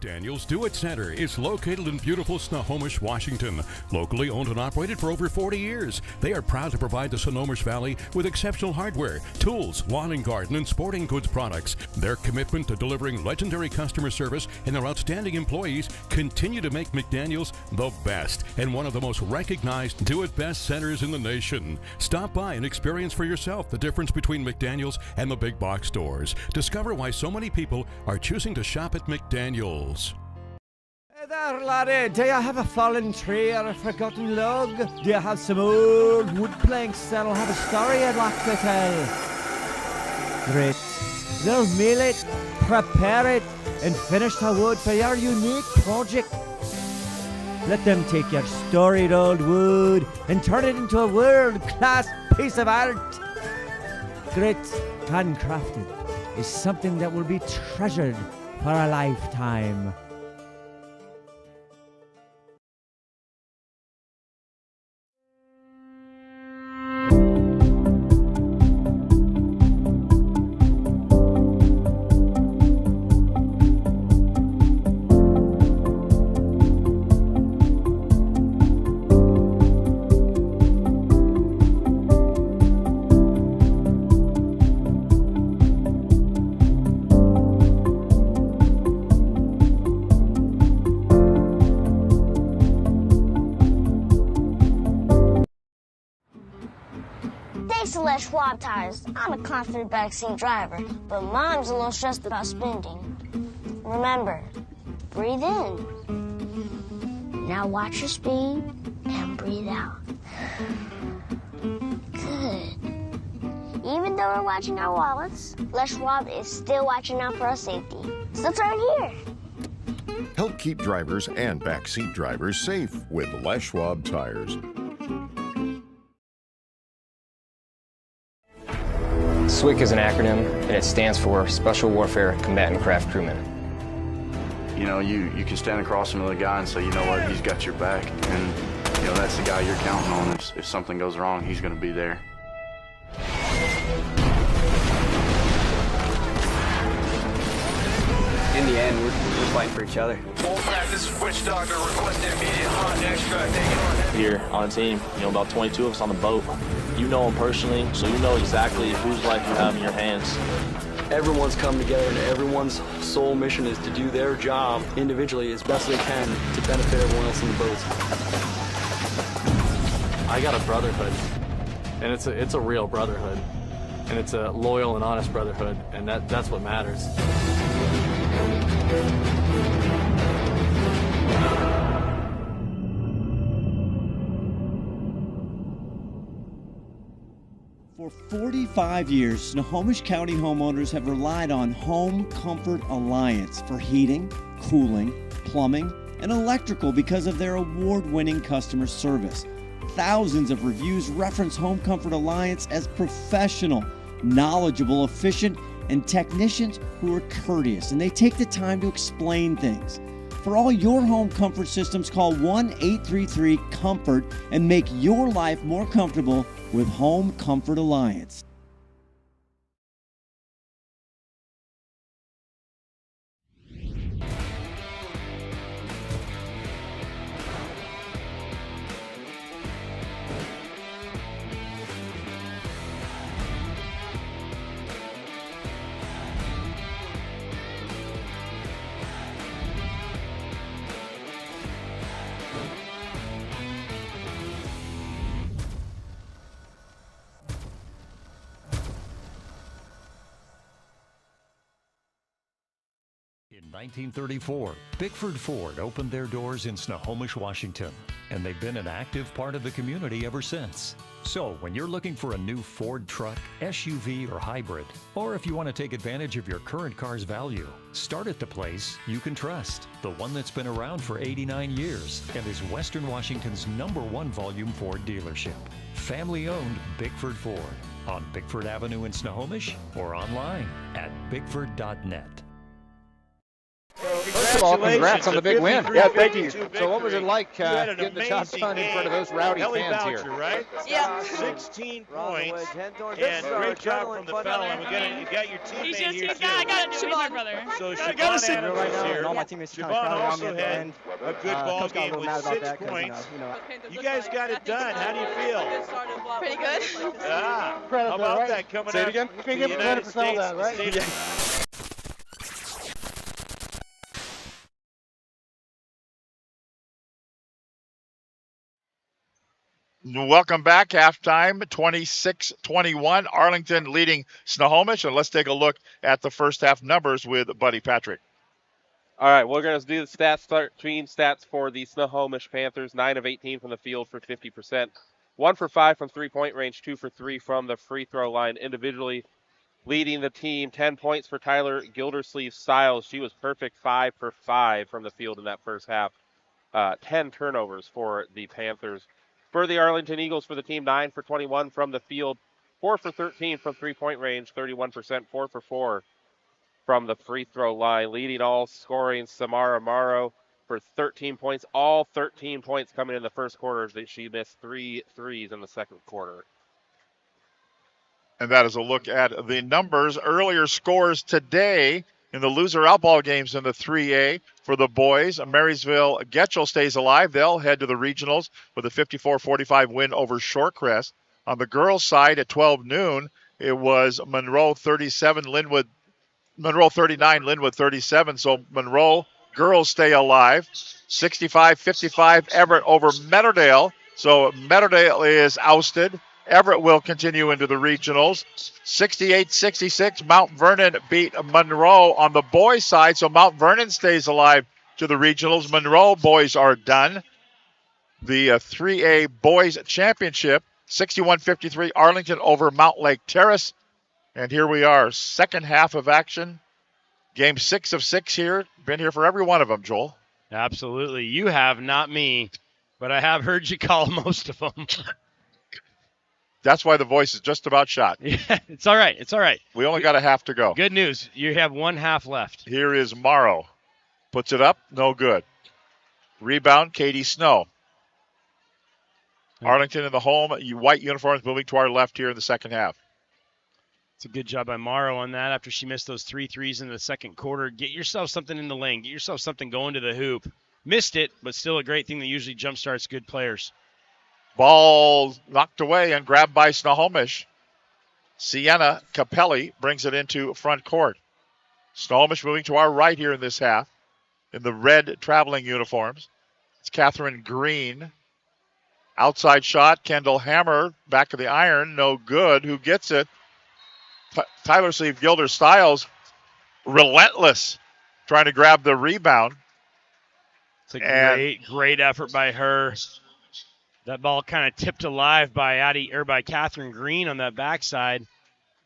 McDaniel's Do-It Center is located in beautiful Snohomish, Washington. Locally owned and operated for over 40 years, they are proud to provide the Snohomish Valley with exceptional hardware, tools, lawn and garden, and sporting goods products. Their commitment to delivering legendary customer service and their outstanding employees continue to make McDaniel's the best and one of the most recognized do-it-best centers in the nation. Stop by and experience for yourself the difference between McDaniel's and the big box stores. Discover why so many people are choosing to shop at McDaniel's. Hey there, laddie. Do you have a fallen tree or a forgotten log? Do you have some old wood planks that'll have a story I'd like to tell? Great. They'll mill it, prepare it, and finish the wood for your unique project. Let them take your storied old wood and turn it into a world-class piece of art. Grit, handcrafted, is something that will be treasured for a lifetime. Thanks to Les Schwab Tires, I'm a confident backseat driver, but Mom's a little stressed about spending. Remember, breathe in. Now watch your speed and breathe out. Good. Even though we're watching our wallets, Les Schwab is still watching out for our safety. So turn here. Help keep drivers and backseat drivers safe with Les Schwab Tires. SWCC is an acronym, and it stands for Special Warfare Combatant Craft Crewman. You know, you can stand across from the guy and say, you know what, he's got your back. And, you know, that's the guy you're counting on. If something goes wrong, he's going to be there. In the end, we're fighting for each other. This is Witch Doctor requesting immediate hot extract. Here on a team, you know, about 22 of us on the boat. You know them personally, so you know exactly whose life you have in your hands. Everyone's come together, and everyone's sole mission is to do their job individually as best they can to benefit everyone else in the boats. I got a brotherhood, and it's a real brotherhood, and it's a loyal and honest brotherhood, and that's what matters. For 45 years, Snohomish County homeowners have relied on Home Comfort Alliance for heating, cooling, plumbing, and electrical because of their award-winning customer service. Thousands of reviews reference Home Comfort Alliance as professional, knowledgeable, efficient, and technicians who are courteous, and they take the time to explain things. For all your home comfort systems, call 1-833-COMFORT and make your life more comfortable with Home Comfort Alliance. In 1934, Bickford Ford opened their doors in Snohomish, Washington, and they've been an active part of the community ever since. So when you're looking for a new Ford truck, SUV, or hybrid, or if you want to take advantage of your current car's value, start at the place you can trust, the one that's been around for 89 years and is Western Washington's #1 volume Ford dealership. Family-owned Bickford Ford on Bickford Avenue in Snohomish or online at bickford.net. First of all, congrats on the big win. Yeah, thank you. So what was it like getting the job done in front of those rowdy fans Boucher, here? Right? Yeah. 16 points. And great job from the foul line. You got your teammate here, too. I got it, Siobhan, brother. So Siobhan Adams right is now, here. and all my teammates also had a good ball game with 6 points. You guys got it done. How do you feel? Pretty good. Ah, how about that coming Say it out again? of the United States? Welcome back. Halftime, 26-21. Arlington leading Snohomish. And let's take a look at the first half numbers with Buddy Patrick. All right, we're going to do the stats for the Snohomish Panthers. 9 of 18 from the field for 50%. 1 for 5 from three-point range. 2 for 3 from the free throw line individually. Leading the team, 10 points for Tyler Gildersleeve-Stiles. She was perfect, 5 for 5 from the field in that first half. 10 turnovers for the Panthers. For the Arlington Eagles, for the team, 9 for 21 from the field, 4 for 13 from three-point range, 31%, 4 for 4 from the free throw line. Leading all scoring, Samara Morrow for 13 points. All 13 points coming in the first quarter. She missed 3 threes in the second quarter. And that is a look at the numbers. Earlier scores today in the loser-out ball games in the 3A for the boys. Marysville-Getchell stays alive. They'll head to the regionals with a 54-45 win over Shorecrest. On the girls' side at 12 noon, it was Monroe 39, Linwood 37. So Monroe girls stay alive. 65-55 Everett over Meadowdale. So Meadowdale is ousted. Everett will continue into the regionals. 68-66, Mount Vernon beat Monroe on the boys' side, so Mount Vernon stays alive to the regionals. Monroe boys are done. The 3A boys championship, 61-53, Arlington over Mount Lake Terrace. And here we are, second half of action. Game 6 of 6 here. Been here for every one of them, Joel. Absolutely. You have, not me, but I have heard you call most of them. That's why the voice is just about shot. Yeah, it's all right. It's all right. We only got a half to go. Good news. You have one half left. Here is Morrow. Puts it up. No good. Rebound, Katie Snow. Arlington in the home. White uniforms moving to our left here in the second half. It's a good job by Morrow on that after she missed those 3 threes in the second quarter. Get yourself something in the lane. Get yourself something going to the hoop. Missed it, but still a great thing that usually jumpstarts good players. Ball knocked away and grabbed by Snohomish. Sienna Capelli brings it into front court. Snohomish moving to our right here in this half in the red traveling uniforms. It's Catherine Green. Outside shot, Kendall Hammer, back of the iron, no good. Who gets it? Tyler Gilder-Stiles, relentless, trying to grab the rebound. It's a great effort by her. That ball kind of tipped alive by Catherine Green on that backside.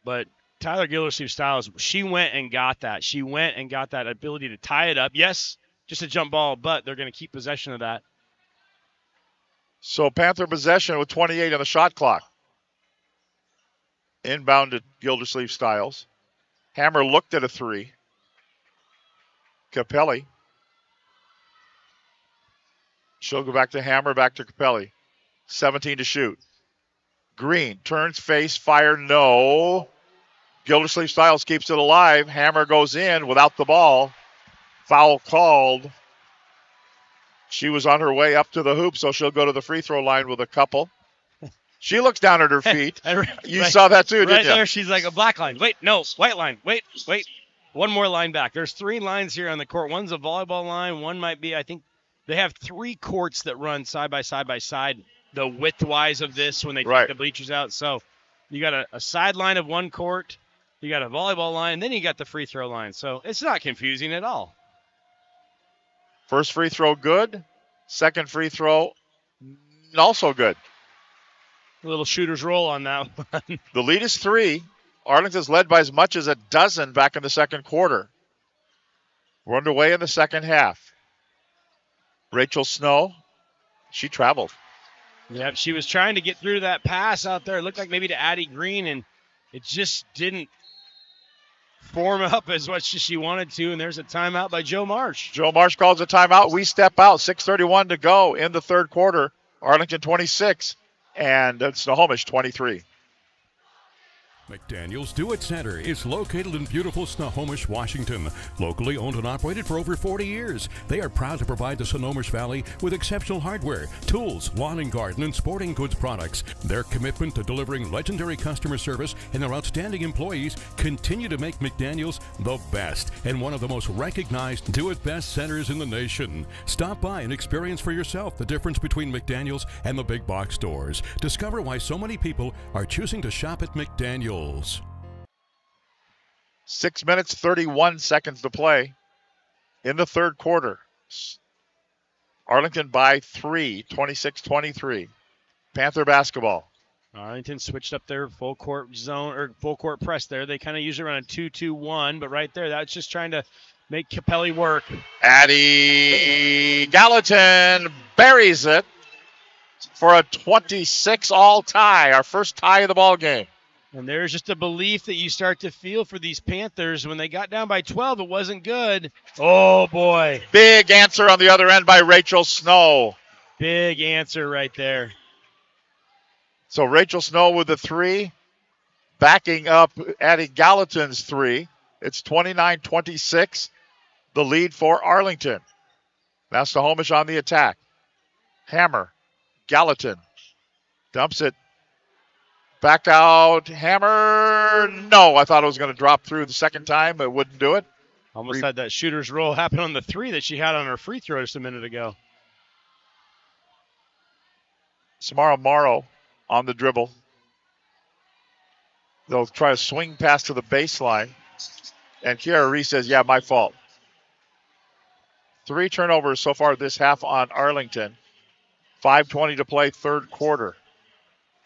But Tyler Gildersleeve-Stiles, she went and got that. She went and got that ability to tie it up. Yes, just a jump ball, but they're going to keep possession of that. So Panther possession with 28 on the shot clock. Inbound to Gildersleeve-Stiles. Hammer looked at a 3. Capelli. She'll go back to Hammer, back to Capelli. 17 to shoot. Green turns face, fire, no. Gildersleeve-Stiles keeps it alive. Hammer goes in without the ball. Foul called. She was on her way up to the hoop, so she'll go to the free throw line with a couple. She looks down at her feet. You saw that too, didn't you? Right there, she's like a black line. Wait, no, white line. Wait. One more line back. There's 3 lines here on the court. One's a volleyball line. One might be, I think, they have 3 courts that run side by side, the width-wise of this when they take the bleachers out. So you got a sideline of one court, you got a volleyball line, and then you got the free throw line. So it's not confusing at all. First free throw good. Second free throw also good. A little shooter's roll on that one. The lead is 3. Arlington's led by as much as a dozen back in the second quarter. We're underway in the second half. Rachel Snow, she traveled. Yep, she was trying to get through that pass out there. It looked like maybe to Addie Green, and it just didn't form up as much as she wanted to, and there's a timeout by Joe Marsh. Joe Marsh calls a timeout. We step out. 6:31 to go in the third quarter. Arlington 26 and Snohomish 23. McDaniel's Do-It Center is located in beautiful Snohomish, Washington. Locally owned and operated for over 40 years, they are proud to provide the Snohomish Valley with exceptional hardware, tools, lawn and garden, and sporting goods products. Their commitment to delivering legendary customer service and their outstanding employees continue to make McDaniel's the best and one of the most recognized Do-It-Best centers in the nation. Stop by and experience for yourself the difference between McDaniel's and the big box stores. Discover why so many people are choosing to shop at McDaniel's. 6 minutes, 31 seconds to play in the third quarter. Arlington by 3, 26-23. Panther basketball. Arlington switched up their full court zone or full court press there. They kind of usually run a 2-2-1, but right there, that's just trying to make Capelli work. Addie Gallatin buries it for a 26-all tie, our first tie of the ball game. And there's just a belief that you start to feel for these Panthers. When they got down by 12, it wasn't good. Oh, boy. Big answer on the other end by Rachel Snow. Big answer right there. So Rachel Snow with the three, backing up Addie Gallatin's three. It's 29-26, the lead for Arlington. Now Snohomish on the attack. Hammer, Gallatin, dumps it. Back out, Hammer. No, I thought it was going to drop through the second time, but it wouldn't do it. Almost had that shooter's roll happen on the three that she had on her free throw just a minute ago. Samara Morrow on the dribble. They'll try a swing pass to the baseline. And Kiara Reese says, yeah, my fault. 3 turnovers so far this half on Arlington. 5:20 to play, third quarter.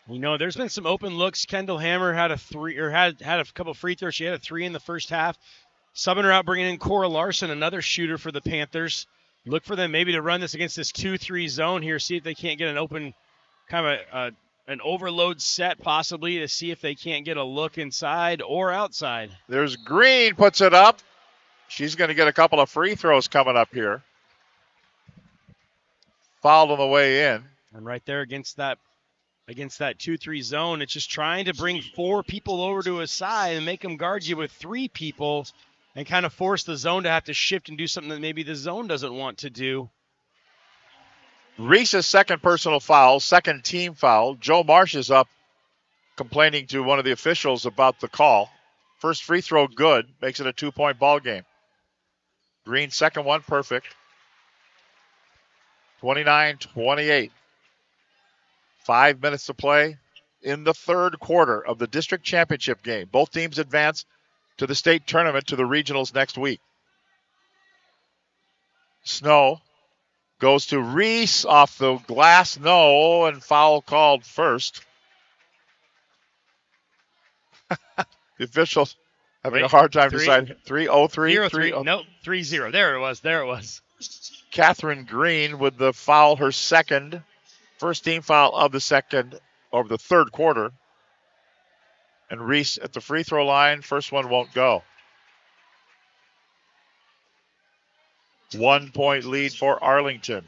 You know, there's been some open looks. Kendall Hammer had a three, or had a couple free throws. She had a 3 in the first half. Subbing her out, bringing in Cora Larson, another shooter for the Panthers. Look for them maybe to run this against this 2-3 zone here. See if they can't get an open, kind of an overload set possibly, to see if they can't get a look inside or outside. There's Green, puts it up. She's going to get a couple of free throws coming up here. Fouled on the way in. And right there against that 2-3 zone, it's just trying to bring 4 people over to a side and make them guard you with 3 people and kind of force the zone to have to shift and do something that maybe the zone doesn't want to do. Reese's second personal foul, second team foul. Joe Marsh is up complaining to one of the officials about the call. First free throw good, makes it a 2-point ball game. Green second one perfect. 29-28. 5 minutes to play in the third quarter of the district championship game. Both teams advance to the state tournament, to the regionals next week. Snow goes to Reese off the glass, no, and foul called first. The officials having a hard time deciding. 3-0-3? 3-0. Nope, 3-0. There it was. Catherine Green with the foul, her second. First team foul of the third quarter. And Reese at the free throw line. First one won't go. 1 point lead for Arlington.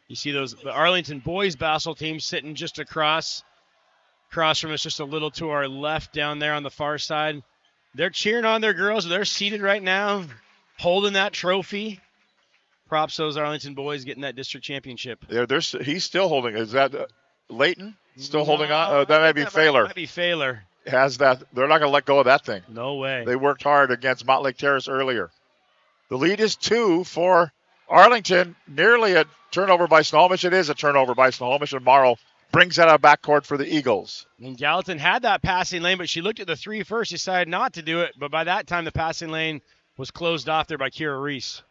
You see the Arlington boys basketball team sitting just across from us, just a little to our left down there on the far side. They're cheering on their girls. They're seated right now, holding that trophy. Props those Arlington boys getting that district championship. Yeah, he's still holding. Is that Layton still holding on? That might be Failer. Might be Failer. Has that? They're not going to let go of that thing. No way. They worked hard against Montlake Terrace earlier. The lead is 2 for Arlington. Nearly a turnover by Snohomish. It is a turnover by Snohomish, and Morrow brings that out backcourt for the Eagles. And Gallatin had that passing lane, but she looked at the 3 first, decided not to do it. But by that time, the passing lane was closed off there by Kira Reese.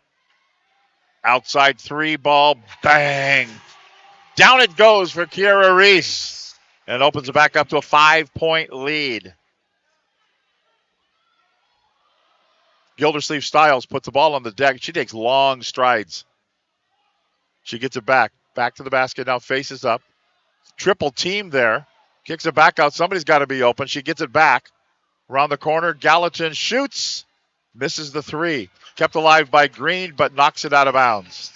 Outside 3 ball, bang. Down it goes for Kiara Reese. And opens it back up to a 5-point lead. Gildersleeve Stiles puts the ball on the deck. She takes long strides. She gets it back. Back to the basket now, faces up. Triple team there. Kicks it back out. Somebody's got to be open. She gets it back. Around the corner, Gallatin shoots. Misses the three. Kept alive by Green, but knocks it out of bounds.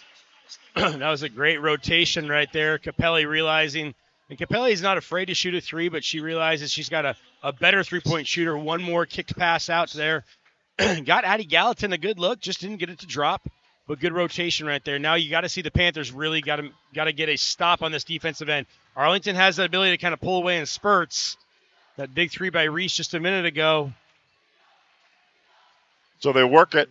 That was a great rotation right there. Capelli realizing, and Capelli's not afraid to shoot a three, but she realizes she's got a better three-point shooter. One more kicked pass out there. Got Addie Gallatin a good look, just didn't get it to drop, but good rotation right there. Now you got to see the Panthers really got to get a stop on this defensive end. Arlington has that ability to kind of pull away in spurts. That big three by Reese just a minute ago. So they work it.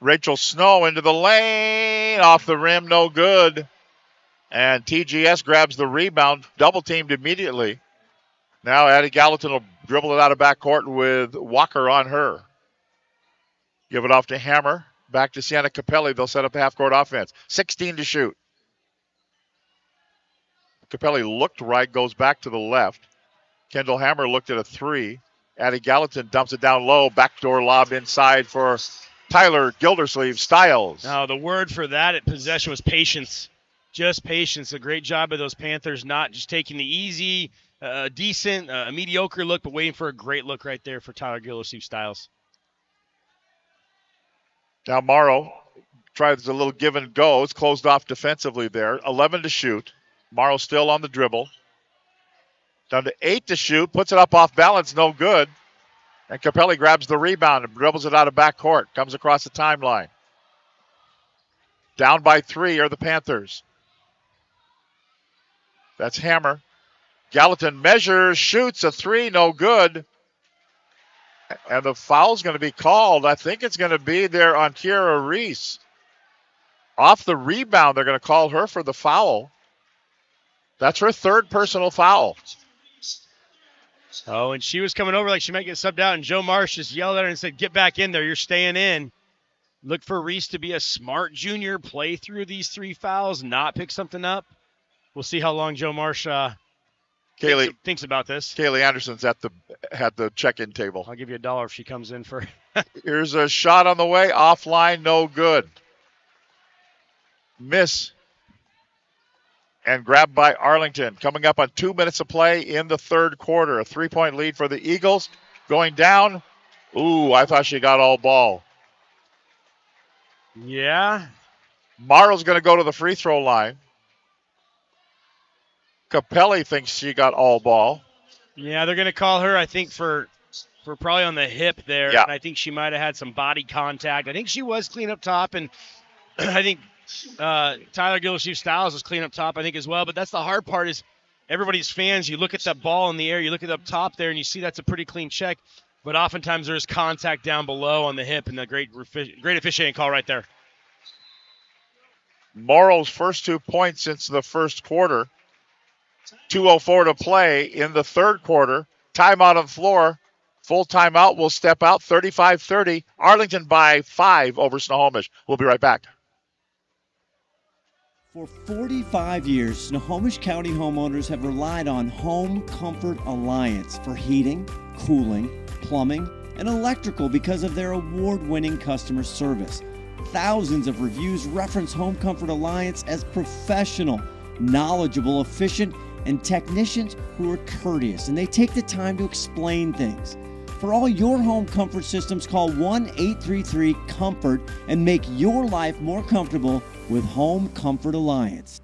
Rachel Snow into the lane, off the rim, no good. And TGS grabs the rebound, double teamed immediately. Now Addie Gallatin will dribble it out of backcourt with Walker on her. Give it off to Hammer. Back to Sienna Capelli. They'll set up half-court offense. 16 to shoot. Capelli looked right, goes back to the left. Kendall Hammer looked at a three. Addie Gallatin dumps it down low. Backdoor lob inside for Tyler Gildersleeve Styles. Now, the word for that at possession was patience. Just patience. A great job of those Panthers not just taking the easy, decent, mediocre look, but waiting for a great look right there for Tyler Gildersleeve Styles. Now Morrow tries a little give and go. It's closed off defensively there. 11 to shoot. Morrow still on the dribble. Down to 8 to shoot. Puts it up off balance. No good. And Capelli grabs the rebound and dribbles it out of backcourt. Comes across the timeline. Down by 3 are the Panthers. That's Hammer. Gallatin measures, shoots a 3, no good. And the foul's going to be called. I think it's going to be there on Kiera Reese. Off the rebound, they're going to call her for the foul. That's her third personal foul. Oh, and she was coming over like she might get subbed out, and Joe Marsh just yelled at her and said, get back in there. You're staying in. Look for Reese to be a smart junior, play through these 3 fouls, not pick something up. We'll see how long Joe Marsh thinks about this. Kaylee Anderson's at the check-in table. I'll give you $1 if she comes in for. Here's a shot on the way, offline, no good. Miss. And grabbed by Arlington. Coming up on 2 minutes of play in the third quarter. A 3-point lead for the Eagles. Going down. Ooh, I thought she got all ball. Yeah. Morrow's going to go to the free throw line. Capelli thinks she got all ball. Yeah, they're going to call her, I think, for probably on the hip there. Yeah. And I think she might have had some body contact. I think she was clean up top, and I think Tyler Gildersleeve Styles was clean up top, I think, as well. But that's the hard part is everybody's fans. You look at that ball in the air, you look at up top there, and you see that's a pretty clean check. But oftentimes there's contact down below on the hip, and a great officiating call right there. Morrow's first 2 points since the first quarter. 2:04 to play in the third quarter. Timeout on the floor. Full timeout will step out. 35-30. Arlington by 5 over Snohomish. We'll be right back. For 45 years, Snohomish County homeowners have relied on Home Comfort Alliance for heating, cooling, plumbing, and electrical because of their award-winning customer service. Thousands of reviews reference Home Comfort Alliance as professional, knowledgeable, efficient, and technicians who are courteous, and they take the time to explain things. For all your home comfort systems, call 1-833-COMFORT and make your life more comfortable with Home Comfort Alliance.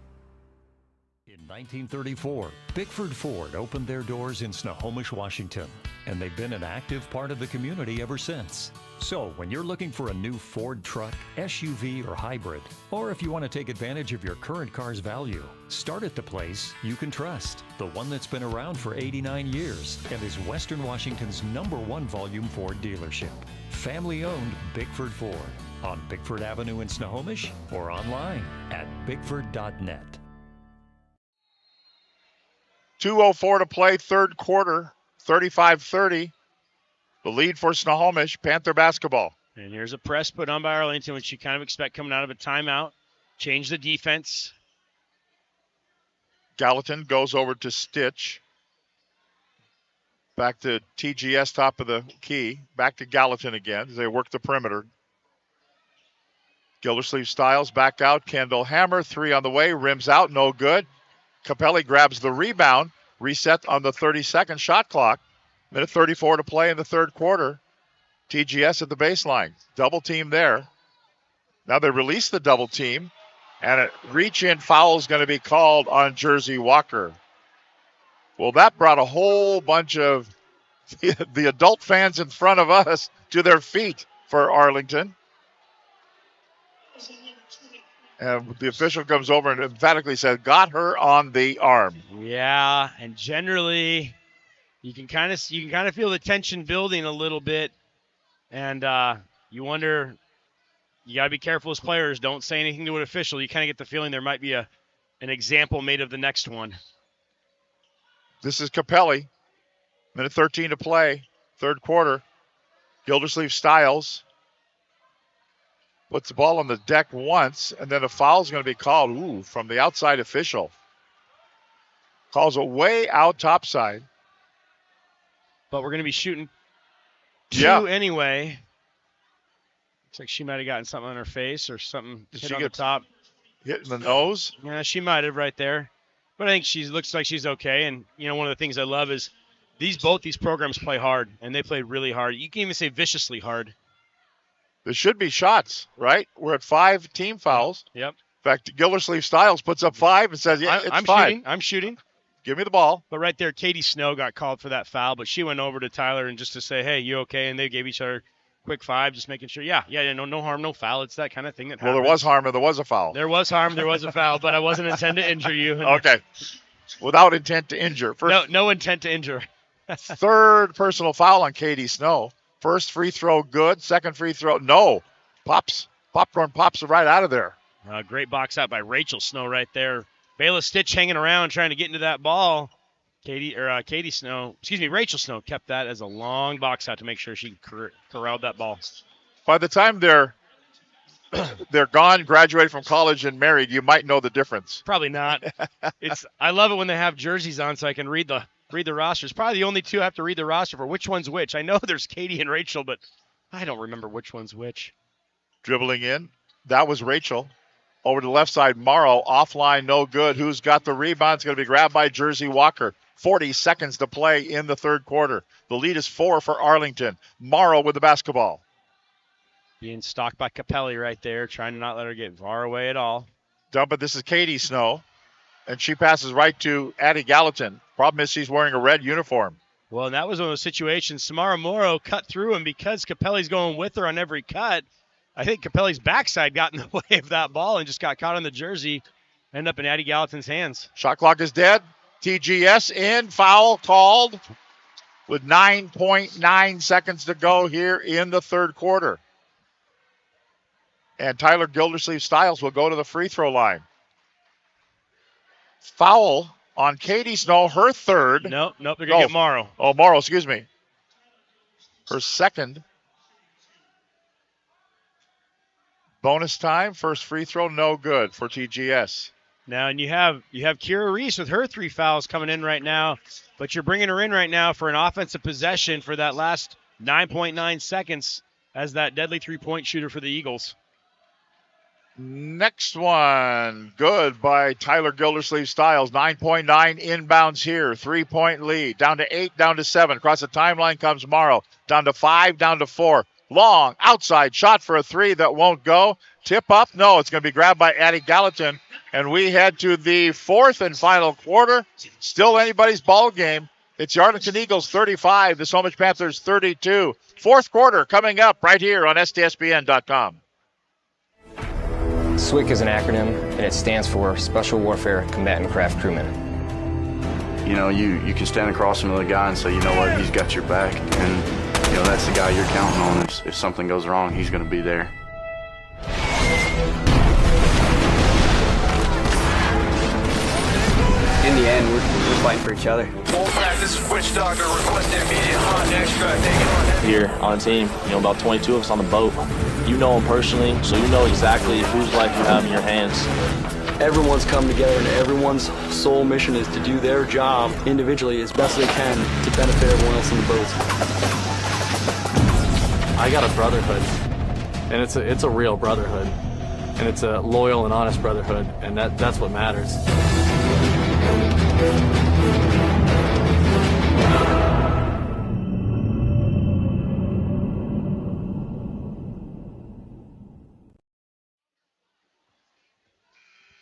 In 1934, Bickford Ford opened their doors in Snohomish, Washington, and they've been an active part of the community ever since. So when you're looking for a new Ford truck, SUV, or hybrid, or if you want to take advantage of your current car's value, start at the place you can trust. The one that's been around for 89 years and is Western Washington's #1 volume Ford dealership. Family-owned Bickford Ford on Bickford Avenue in Snohomish or online at bickford.net. 2:04 to play, third quarter, 35-30. The lead for Snohomish, Panther basketball. And here's a press put on by Arlington, which you kind of expect coming out of a timeout. Change the defense. Gallatin goes over to Stitch. Back to TGS, top of the key. Back to Gallatin again as they work the perimeter. Gildersleeve Styles back out. Kendall Hammer, 3 on the way. Rims out, no good. Capelli grabs the rebound. Reset on the 30-second shot clock. Minute 34 to play in the third quarter. TGS at the baseline. Double team there. Now they release the double team, and a reach-in foul is going to be called on Jersey Walker. Well, that brought a whole bunch of the adult fans in front of us to their feet for Arlington. And the official comes over and emphatically says, got her on the arm. Yeah, and generally you can kind of feel the tension building a little bit, and you wonder, you got to be careful as players. Don't say anything to an official. You kind of get the feeling there might be an example made of the next one. This is Capelli. Minute 13 to play, third quarter. Gildersleeve Styles puts the ball on the deck once, and then a foul is going to be called from the outside official. Calls it way out topside. But we're going to be shooting two anyway. Looks like she might have gotten something on her face or something hit on the top. Hit in the nose? Yeah, she might have right there. But I think she looks like she's okay. And, one of the things I love is both these programs play hard, and they play really hard. You can even say viciously hard. There should be shots, right? We're at 5 team fouls. Yep. In fact, Gildersleeve Styles puts up 5 and says, it's 5. I'm shooting. Give me the ball. But right there, Katie Snow got called for that foul, but she went over to Tyler and just to say, hey, you okay? And they gave each other quick 5, just making sure, no harm, no foul. It's that kind of thing that happens. Well, there was harm and there was a foul. There was harm, there was a foul, but I wasn't intending to injure you. Okay. Without intent to injure. No intent to injure. Third personal foul on Katie Snow. First free throw, good. Second free throw, no. Popcorn pops right out of there. Great box out by Rachel Snow right there. Bayla Stitch hanging around trying to get into that ball. Rachel Snow kept that as a long box out to make sure she corralled that ball. By the time they're gone, graduated from college and married, you might know the difference. Probably not. I love it when they have jerseys on so I can read the rosters. Probably the only two I have to read the roster for which one's which. I know there's Katie and Rachel, but I don't remember which one's which. Dribbling in. That was Rachel. Over to the left side, Morrow. Offline, no good. Who's got the rebound? It's going to be grabbed by Jersey Walker. 40 seconds to play in the third quarter. The lead is 4 for Arlington. Morrow with the basketball. Being stalked by Capelli right there, trying to not let her get far away at all. Dump it. This is Katie Snow. And she passes right to Addie Gallatin. Problem is she's wearing a red uniform. Well, and that was one of those situations. Samara Morrow cut through, and because Capelli's going with her on every cut, I think Capelli's backside got in the way of that ball and just got caught on the jersey. Ended up in Addie Gallatin's hands. Shot clock is dead. TGS in. Foul called with 9.9 seconds to go here in the third quarter. And Tyler Gildersleeve Styles will go to the free throw line. Foul on Katie Snow, her third. Nope, they're going to get Morrow. Oh, Morrow, excuse me. Her second. Bonus time, first free throw, no good for TGS. Now, and you have Kira Reese with her 3 fouls coming in right now, but you're bringing her in right now for an offensive possession for that last 9.9 seconds as that deadly three-point shooter for the Eagles. Next one, good by Tyler Gildersleeve Styles. 9.9 inbounds here, 3-point lead. Down to 8, down to 7. Across the timeline comes Morrow. Down to 5, down to 4. Long, outside shot for a 3 that won't go. Tip up, no, it's going to be grabbed by Addie Gallatin. And we head to the fourth and final quarter. Still anybody's ball game. It's the Arlington Eagles 35, the Snohomish Panthers 32. Fourth quarter coming up right here on STSPN.com. SWCC is an acronym, and it stands for Special Warfare Combatant Craft Crewman. You can stand across from the guy and say, you know what, he's got your back. And, that's the guy you're counting on. If something goes wrong, he's going to be there. In the end, we're fighting for each other. Full practice, switch doctor, requesting immediate hot extract. Here on the team, about 22 of us on the boat. You know them personally, so you know exactly whose life you have in your hands. Everyone's come together, and everyone's sole mission is to do their job individually as best they can to benefit everyone else on the boat. I got a brotherhood, and it's a real brotherhood, and it's a loyal and honest brotherhood, and that's what matters.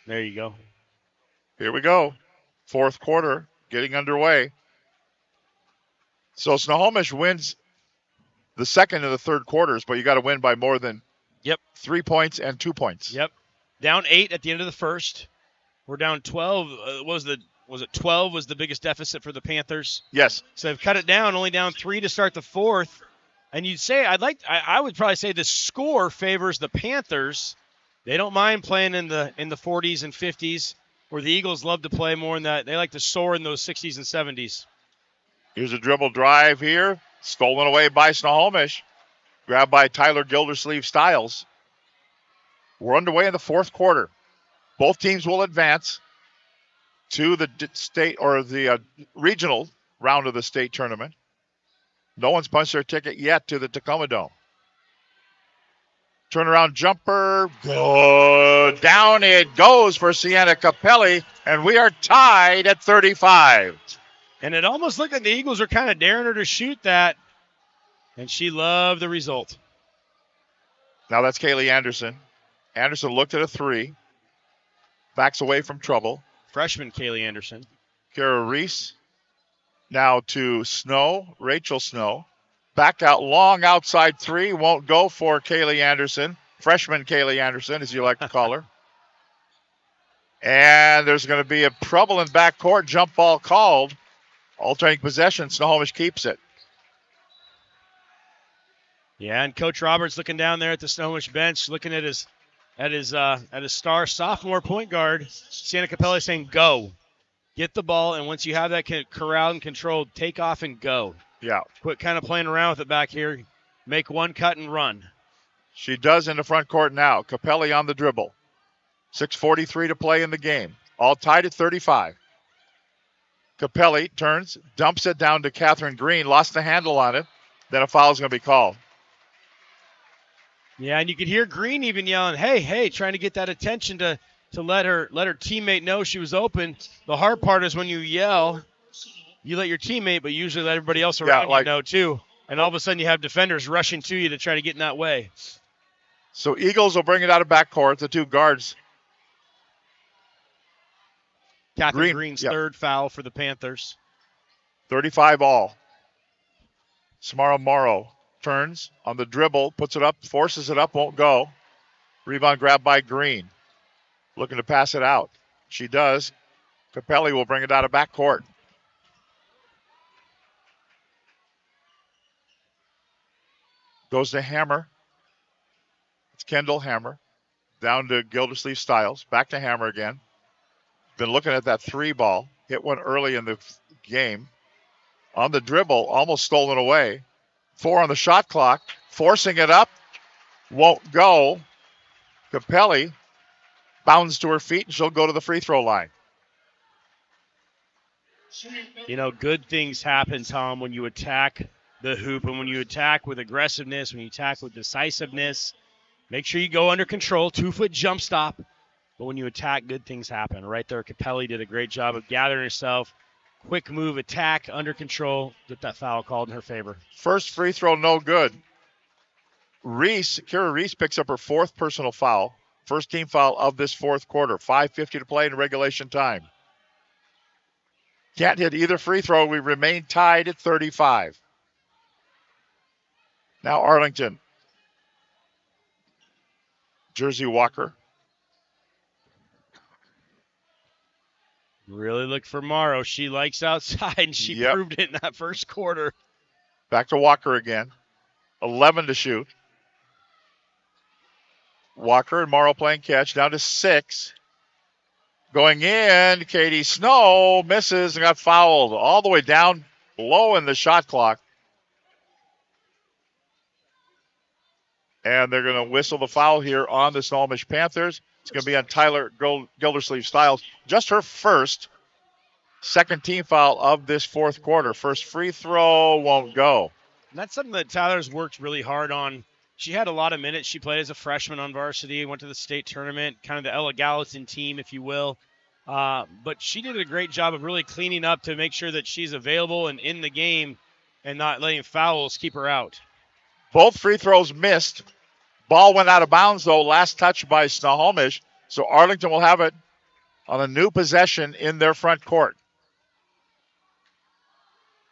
There you go. Here we go. Fourth quarter getting underway. So Snohomish wins the second and the third quarters, but you got to win by more than 3 points and 2 points. Yep. Down 8 at the end of the first. We're down 12. Was it 12 was the biggest deficit for the Panthers? Yes. So they've cut it down, only down 3 to start the fourth. And you'd say I would probably say the score favors the Panthers. They don't mind playing in the 40s and 50s, where the Eagles love to play more in that. They like to soar in those 60s and 70s. Here's a dribble drive here. Stolen away by Snohomish. Grabbed by Tyler Gildersleeve-Stiles. We're underway in the fourth quarter. Both teams will advance to the state or the regional round of the state tournament. No one's punched their ticket yet to the Tacoma Dome. Turnaround jumper. Good. Down it goes for Sienna Capelli, and we are tied at 35. And it almost looked like the Eagles were kind of daring her to shoot that, and she loved the result. Now that's Kaylee Anderson. Anderson looked at a three. Backs away from trouble. Freshman Kaylee Anderson. Kara Reese. Now to Rachel Snow. Back out long outside three. Won't go for Kaylee Anderson. Freshman Kaylee Anderson, as you like to call her. And there's going to be a trouble in backcourt. Jump ball called. Alternating possession. Snohomish keeps it. Yeah, and Coach Roberts looking down there at the Snohomish bench, looking at his star sophomore point guard, Sienna Capelli, saying, go. Get the ball, and once you have that corralled and controlled, take off and go. Yeah. Quit kind of playing around with it back here. Make one cut and run. She does in the front court now. Capelli on the dribble. 6:43 to play in the game. All tied at 35. Capelli turns, dumps it down to Catherine Green, lost the handle on it. Then a foul is going to be called. Yeah, and you could hear Green even yelling, hey, trying to get that attention to let her teammate know she was open. The hard part is when you yell, you let your teammate, but usually let everybody else around you know too. And all of a sudden you have defenders rushing to you to try to get in that way. So Eagles will bring it out of backcourt, the two guards. Catherine Green's third foul for the Panthers. 35 all. Samara Morrow turns on the dribble, puts it up, forces it up, won't go. Rebound grabbed by Green. Looking to pass it out. She does. Capelli will bring it out of backcourt. Goes to Hammer. It's Kendall Hammer. Down to Gildersleeve-Stiles. Back to Hammer again. Been looking at that three ball. Hit one early in the game. On the dribble, almost stolen away. 4 on the shot clock. Forcing it up. Won't go. Capelli bounds to her feet, and she'll go to the free throw line. You know, good things happen, Tom, when you attack the hoop and when you attack with aggressiveness, when you attack with decisiveness. Make sure you go under control, 2-foot jump stop. But when you attack, good things happen. Right there, Capelli did a great job of gathering herself. Quick move, attack, under control. Get that foul called in her favor. First free throw, no good. Kira Reese picks up her fourth personal foul. First team foul of this fourth quarter. 5:50 to play in regulation time. Can't hit either free throw. We remain tied at 35. Now Arlington. Jersey Walker. Really look for Morrow. She likes outside, and she proved it in that first quarter. Back to Walker again. 11 to shoot. Walker and Morrow playing catch. Down to 6. Going in, Katie Snow misses and got fouled all the way down low in the shot clock. And they're going to whistle the foul here on the Snohomish Panthers. It's going to be on Tyler Gildersleeve-Stiles. Just her second team foul of this fourth quarter. First free throw won't go. And that's something that Tyler's worked really hard on. She had a lot of minutes. She played as a freshman on varsity, went to the state tournament, kind of the Ella Gallatin team, if you will. But she did a great job of really cleaning up to make sure that she's available and in the game and not letting fouls keep her out. Both free throws missed. Ball went out of bounds, though. Last touch by Snohomish. So Arlington will have it on a new possession in their front court.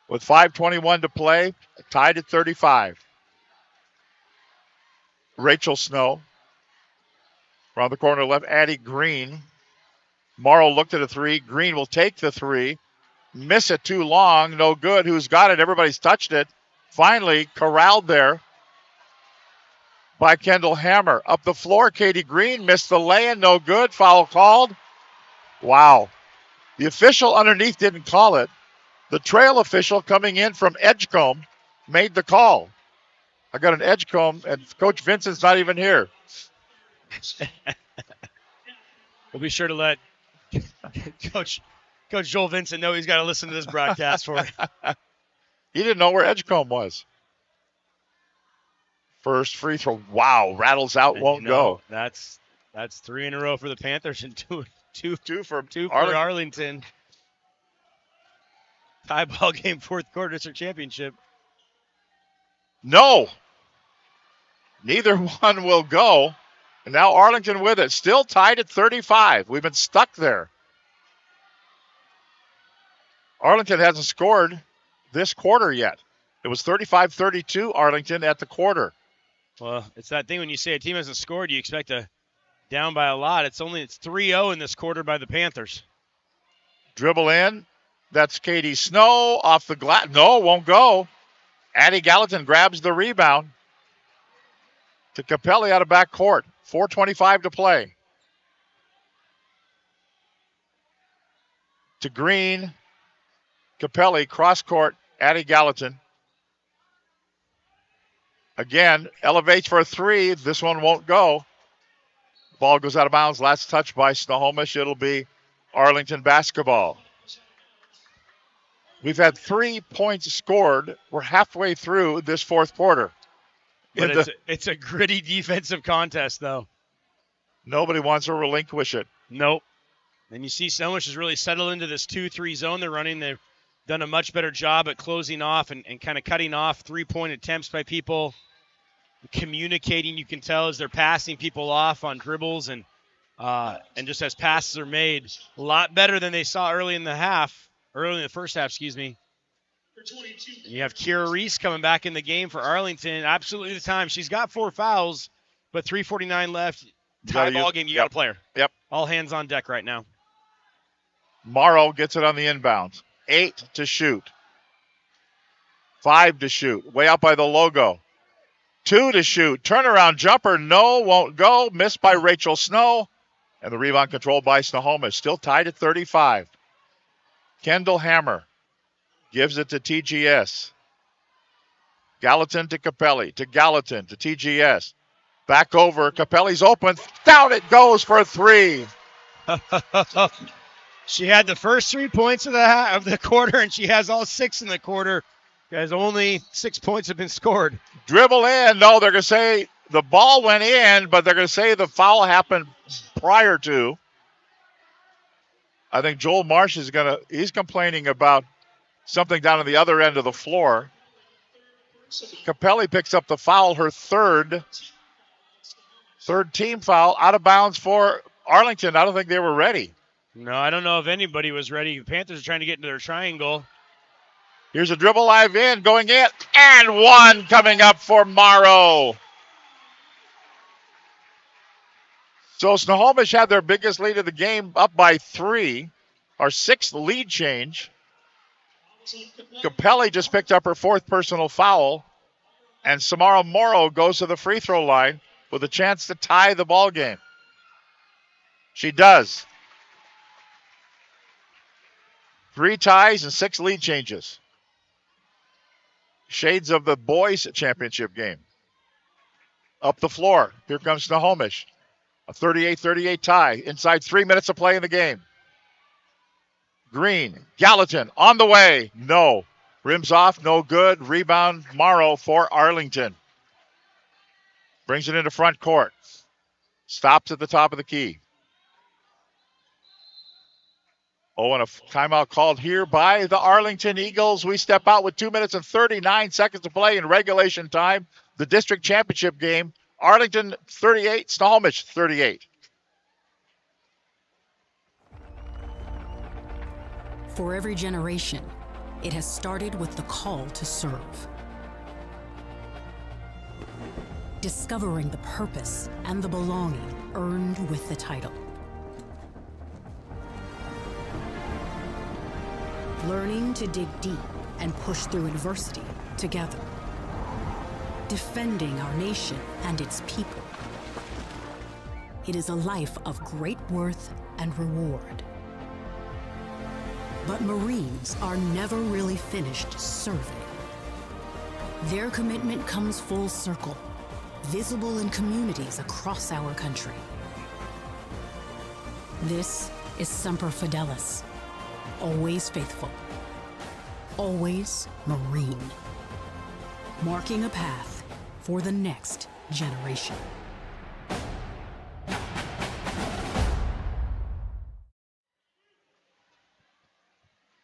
With 5:21 to play, tied at 35. Rachel Snow. Around the corner left, Addie Green. Morrow looked at a three. Green will take the three. Miss it too long. No good. Who's got it? Everybody's touched it. Finally corralled there by Kendall Hammer. Up the floor, Katie Green missed the lay-in. No good. Foul called. Wow. The official underneath didn't call it. The trail official coming in from Edgecombe made the call. I got an Edgecombe, and Coach Vincent's not even here. We'll be sure to let Coach Joel Vincent know he's got to listen to this broadcast for it. He didn't know where Edgecombe was. First free throw. Wow, rattles out, won't go. That's 3 in a row for the Panthers and two for Arlington. Arlington. Tie ball game, fourth quarter district championship. No. Neither one will go. And now Arlington with it. Still tied at 35. We've been stuck there. Arlington hasn't scored this quarter yet. It was 35-32 Arlington at the quarter. Well, it's that thing when you say a team hasn't scored, you expect a down by a lot. It's 3-0 in this quarter by the Panthers. Dribble in. That's Katie Snow off the glass. No, won't go. Addie Gallatin grabs the rebound. To Capelli out of back court. 4:25 to play. To Green. Capelli, cross court. Addie Gallatin. Again, elevates for a three. This one won't go. Ball goes out of bounds. Last touch by Snohomish. It'll be Arlington basketball. We've had 3 points scored. We're halfway through this fourth quarter. But it's a gritty defensive contest, though. Nobody wants to relinquish it. Nope. And you see Snohomish has really settled into this 2-3 zone they're running. They've done a much better job at closing off and kind of cutting off three-point attempts by people. Communicating, you can tell, as they're passing people off on dribbles and just as passes are made. A lot better than they saw early in the first half, excuse me. And you have Kira Reese coming back in the game for Arlington. Absolutely the time. She's got 4 fouls, but 3:49 left. Tie ball game, you got to play her. Yep. All hands on deck right now. Morrow gets it on the inbounds. 8 to shoot. 5 to shoot. Way out by the logo. 2 to shoot. Turnaround jumper. No, won't go. Missed by Rachel Snow. And the rebound controlled by Snohomish. Still tied at 35. Kendall Hammer gives it to TGS. Gallatin to Capelli. To Gallatin to TGS. Back over. Capelli's open. Down it goes for 3. She had the first 3 points of the quarter, and she has all 6 in the quarter. Guys, only 6 points have been scored. Dribble in. No, they're going to say the ball went in, but they're going to say the foul happened prior to. I think Joel Marsh he's complaining about something down on the other end of the floor. Capelli picks up the foul, her third team foul, out of bounds for Arlington. I don't think they were ready. No, I don't know if anybody was ready. The Panthers are trying to get into their triangle. Here's a dribble live in, going in, and one coming up for Morrow. So Snohomish had their biggest lead of the game, up by 3. Our 6th lead change. Capelli just picked up her 4th personal foul, and Samara Morrow goes to the free throw line with a chance to tie the ball game. She does. 3 ties and 6 lead changes. Shades of the boys' championship game. Up the floor. Here comes Snohomish. A 38-38 tie. Inside 3 minutes of play in the game. Green. Gallatin on the way. No. Rims off. No good. Rebound. Morrow for Arlington. Brings it into front court. Stops at the top of the key. Oh, and a timeout called here by the Arlington Eagles. We step out with 2 minutes and 39 seconds to play in regulation time. The district championship game. Arlington 38, Snohomish 38. For every generation, it has started with the call to serve. Discovering the purpose and the belonging earned with the title. Learning to dig deep and push through adversity together. Defending our nation and its people. It is a life of great worth and reward. But Marines are never really finished serving. Their commitment comes full circle, visible in communities across our country. This is Semper Fidelis, always faithful, always Marine, marking a path for the next generation.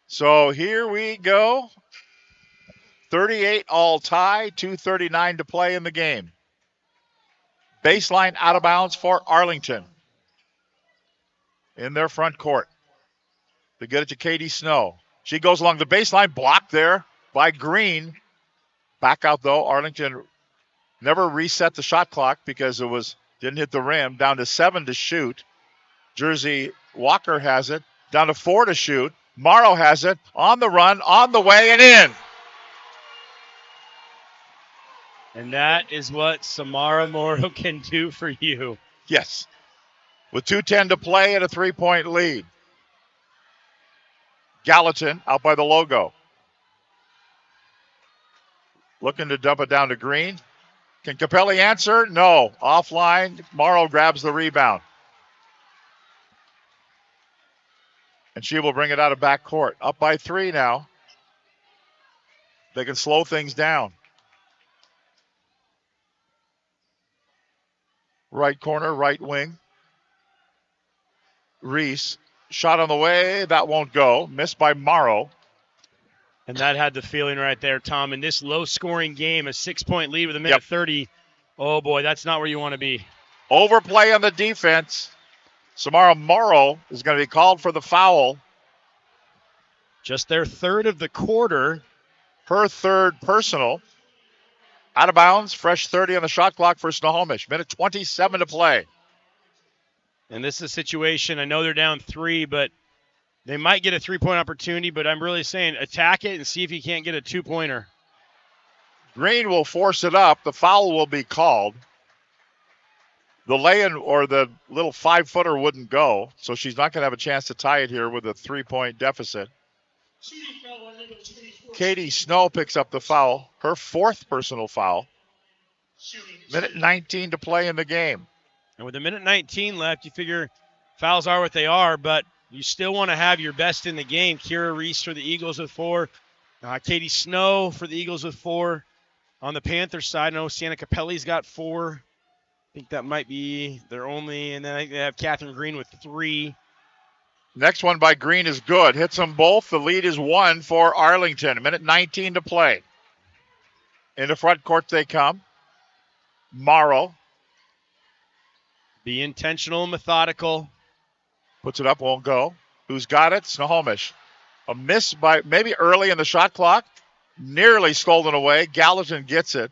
So here we go. 38 all tie, 2:39 to play in the game. Baseline out of bounds for Arlington in their front court. They get it to Katie Snow. She goes along the baseline, blocked there by Green. Back out though. Arlington never reset the shot clock because it didn't hit the rim. Down to 7 to shoot. Jersey Walker has it. Down to 4 to shoot. Morrow has it. On the run, on the way, and in. And that is what Samara Morrow can do for you. Yes. With 2:10 to play and a 3-point lead. Gallatin out by the logo. Looking to dump it down to Green. Can Capelli answer? No. Offline. Morrow grabs the rebound. And she will bring it out of backcourt. Up by 3 now. They can slow things down. Right corner, right wing. Reese. Shot on the way. That won't go. Missed by Morrow. And that had the feeling right there, Tom. In this low-scoring game, a 6-point lead with a minute 30. Oh, boy, that's not where you want to be. Overplay on the defense. Samara Morrow is going to be called for the foul. Just their third of the quarter. Her third personal. Out of bounds, fresh 30 on the shot clock for Snohomish. Minute 27 to play. And this is a situation, I know they're down 3, but they might get a 3-point opportunity, but I'm really saying attack it and see if you can't get a 2-pointer. Green will force it up. The foul will be called. The lay-in or the little 5-footer wouldn't go, so she's not going to have a chance to tie it here with a 3-point deficit. Katie Snow picks up the foul, her fourth personal foul. Minute 19 to play in the game. And with a minute 19 left, you figure fouls are what they are, but you still want to have your best in the game. Kira Reese for the Eagles with 4. Katie Snow for the Eagles with 4. On the Panthers side, I know Sienna Capelli's got 4. I think that might be their only. And then I think they have Catherine Green with 3. Next one by Green is good. Hits them both. The lead is 1 for Arlington. Minute 19 to play. In the front court they come. Morrow. Be intentional, methodical. Puts it up, won't go. Who's got it? Snohomish. A miss by maybe early in the shot clock. Nearly stolen away. Gallatin gets it.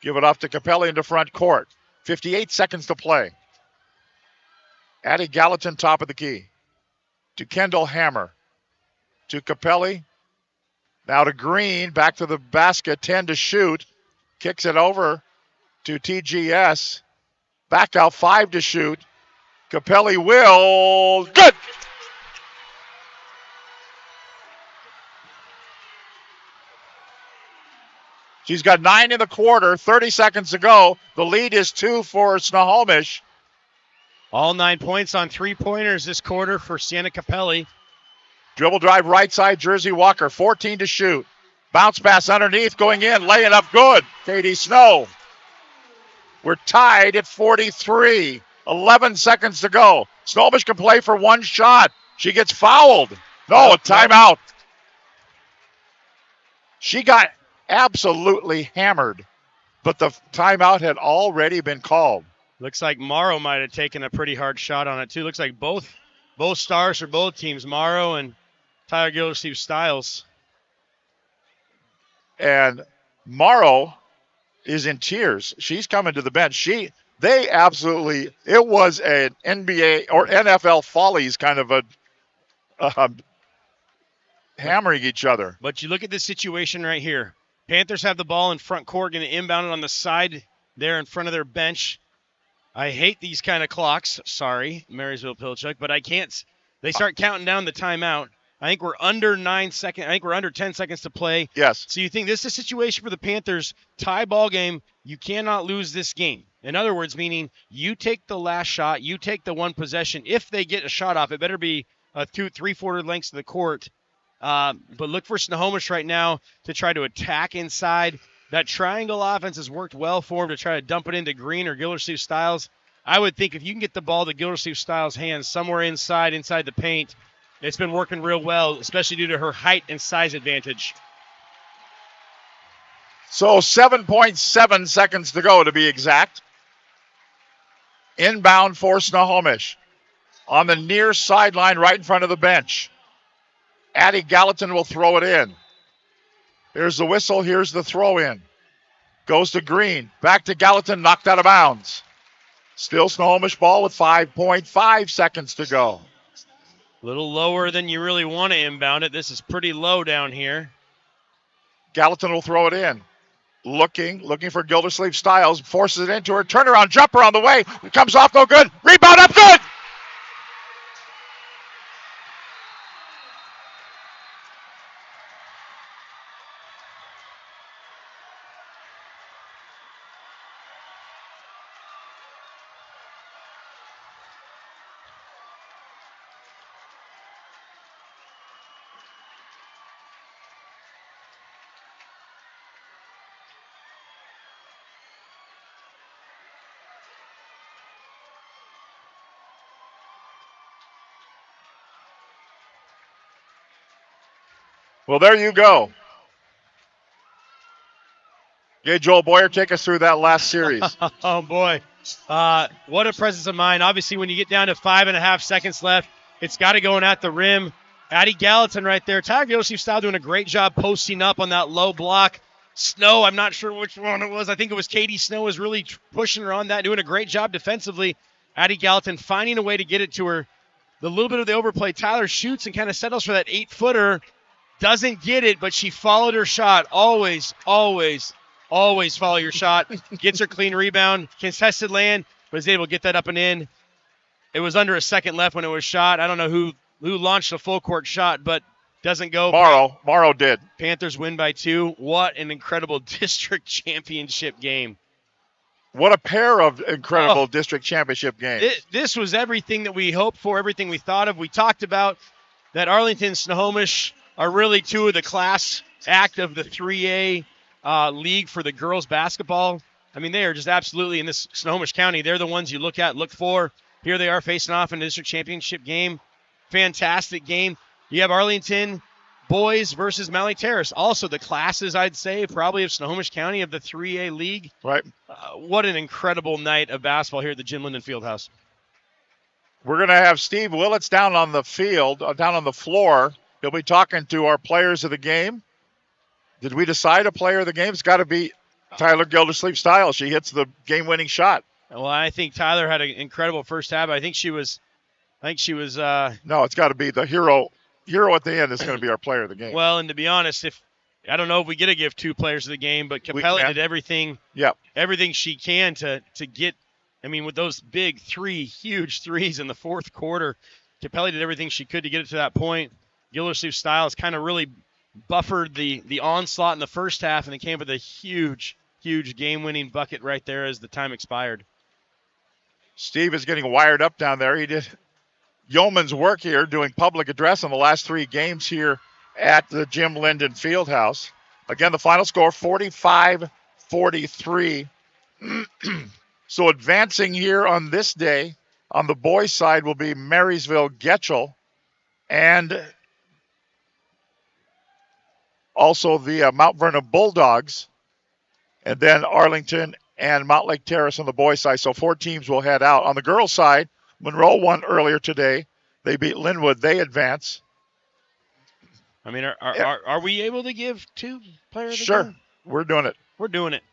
Give it off to Capelli into front court. 58 seconds to play. Addie Gallatin, top of the key. To Kendall Hammer. To Capelli. Now to Green. Back to the basket. 10 to shoot. Kicks it over to TGS. Back out 5 to shoot. Capelli will. Good! She's got 9 in the quarter. 30 seconds to go. The lead is 2 for Snohomish. All 9 points on 3-pointers this quarter for Sienna Capelli. Dribble drive right side, Jersey Walker. 14 to shoot. Bounce pass underneath, going in, laying up good. Katie Snow. We're tied at 43. 11 seconds to go. Snohomish can play for 1 shot. She gets fouled. No, a timeout. She got absolutely hammered, but the timeout had already been called. Looks like Morrow might have taken a pretty hard shot on it, too. Looks like both stars for both teams, Morrow and Tyler Gildersleeve-Stiles. And Morrow is in tears. She's coming to the bench. They absolutely, it was an NBA or NFL Follies kind of a hammering each other. But you look at this situation right here. Panthers have the ball in front court, going to inbound it on the side there in front of their bench. I hate these kind of clocks. Sorry, Marysville Pilchuck, but I can't. They start counting down the timeout. I think we're under 9 seconds. I think we're under 10 seconds to play. Yes. So you think this is a situation for the Panthers, tie ball game. You cannot lose this game. In other words, meaning you take the last shot, you take the one possession. If they get a shot off, it better be 3/4 lengths of the court. But look for Snohomish right now to try to attack inside. That triangle offense has worked well for him to try to dump it into Green or Gildersleeve-Stiles. I would think if you can get the ball to Gildersleeve-Stiles' hands somewhere inside the paint, it's been working real well, especially due to her height and size advantage. So 7.7 seconds to go to be exact. Inbound for Snohomish. On the near sideline right in front of the bench. Addie Gallatin will throw it in. Here's the whistle. Here's the throw in. Goes to Green. Back to Gallatin. Knocked out of bounds. Still Snohomish ball with 5.5 seconds to go. A little lower than you really want to inbound it. This is pretty low down here. Gallatin will throw it in. Looking for Gildersleeve-Stiles. Forces it into her. Turnaround jumper on the way. It comes off no good. Rebound up good. Well, there you go. Okay, Joel Boyer, take us through that last series. Oh, boy. What a presence of mind. Obviously, when you get down to 5.5 seconds left, it's got to go in at the rim. Addie Gallatin right there. Tyler Gildersleeve-Stiles doing a great job posting up on that low block. Snow, I'm not sure which one it was. I think it was Katie Snow was really pushing her on that, doing a great job defensively. Addie Gallatin finding a way to get it to her. The little bit of the overplay, Tyler shoots and kind of settles for that 8-footer. Doesn't get it, but she followed her shot. Always follow your shot. Gets her clean rebound. Contested land, but is able to get that up and in. It was under a second left when it was shot. I don't know who launched a full court shot, but doesn't go. Morrow did. Panthers win by 2. What an incredible district championship game. What a pair of incredible district championship games. This was everything that we hoped for, everything we thought of. We talked about that Arlington, Snohomish are really two of the class act of the 3A league for the girls basketball. I mean, they are just absolutely in this Snohomish County. They're the ones you look for. Here they are facing off in a district championship game. Fantastic game. You have Arlington boys versus Malley Terrace. Also the classes, I'd say, probably of Snohomish County of the 3A league. Right. What an incredible night of basketball here at the Jim Linden Fieldhouse. We're going to have Steve Willits down on the field, down on the floor. He'll be talking to our players of the game. Did we decide a player of the game? It's got to be Tyler Gildersleeve-Stiles. She hits the game-winning shot. Well, I think Tyler had an incredible first half. I think she was. No, it's got to be the hero. Hero at the end is going to be our player of the game. Well, and to be honest, I don't know if we get to give 2 players of the game, but Capelli did everything. Yep. Everything she can to get. I mean, with those big huge threes in the fourth quarter, Capelli did everything she could to get it to that point. Gildersleeve-Stiles kind of really buffered the onslaught in the first half, and they came with a huge game-winning bucket right there as the time expired. Steve is getting wired up down there. He did yeoman's work here doing public address on the last 3 games here at the Jim Linden Fieldhouse. Again, the final score, 45-43. So advancing here on this day, on the boys' side will be Marysville Getchell and also the Mount Vernon Bulldogs, and then Arlington and Montlake Terrace on the boys' side. So 4 teams will head out. On the girls' side, Monroe won earlier today. They beat Linwood. They advance. I mean, are we able to give 2 player of the Sure. game? We're doing it. We're doing it.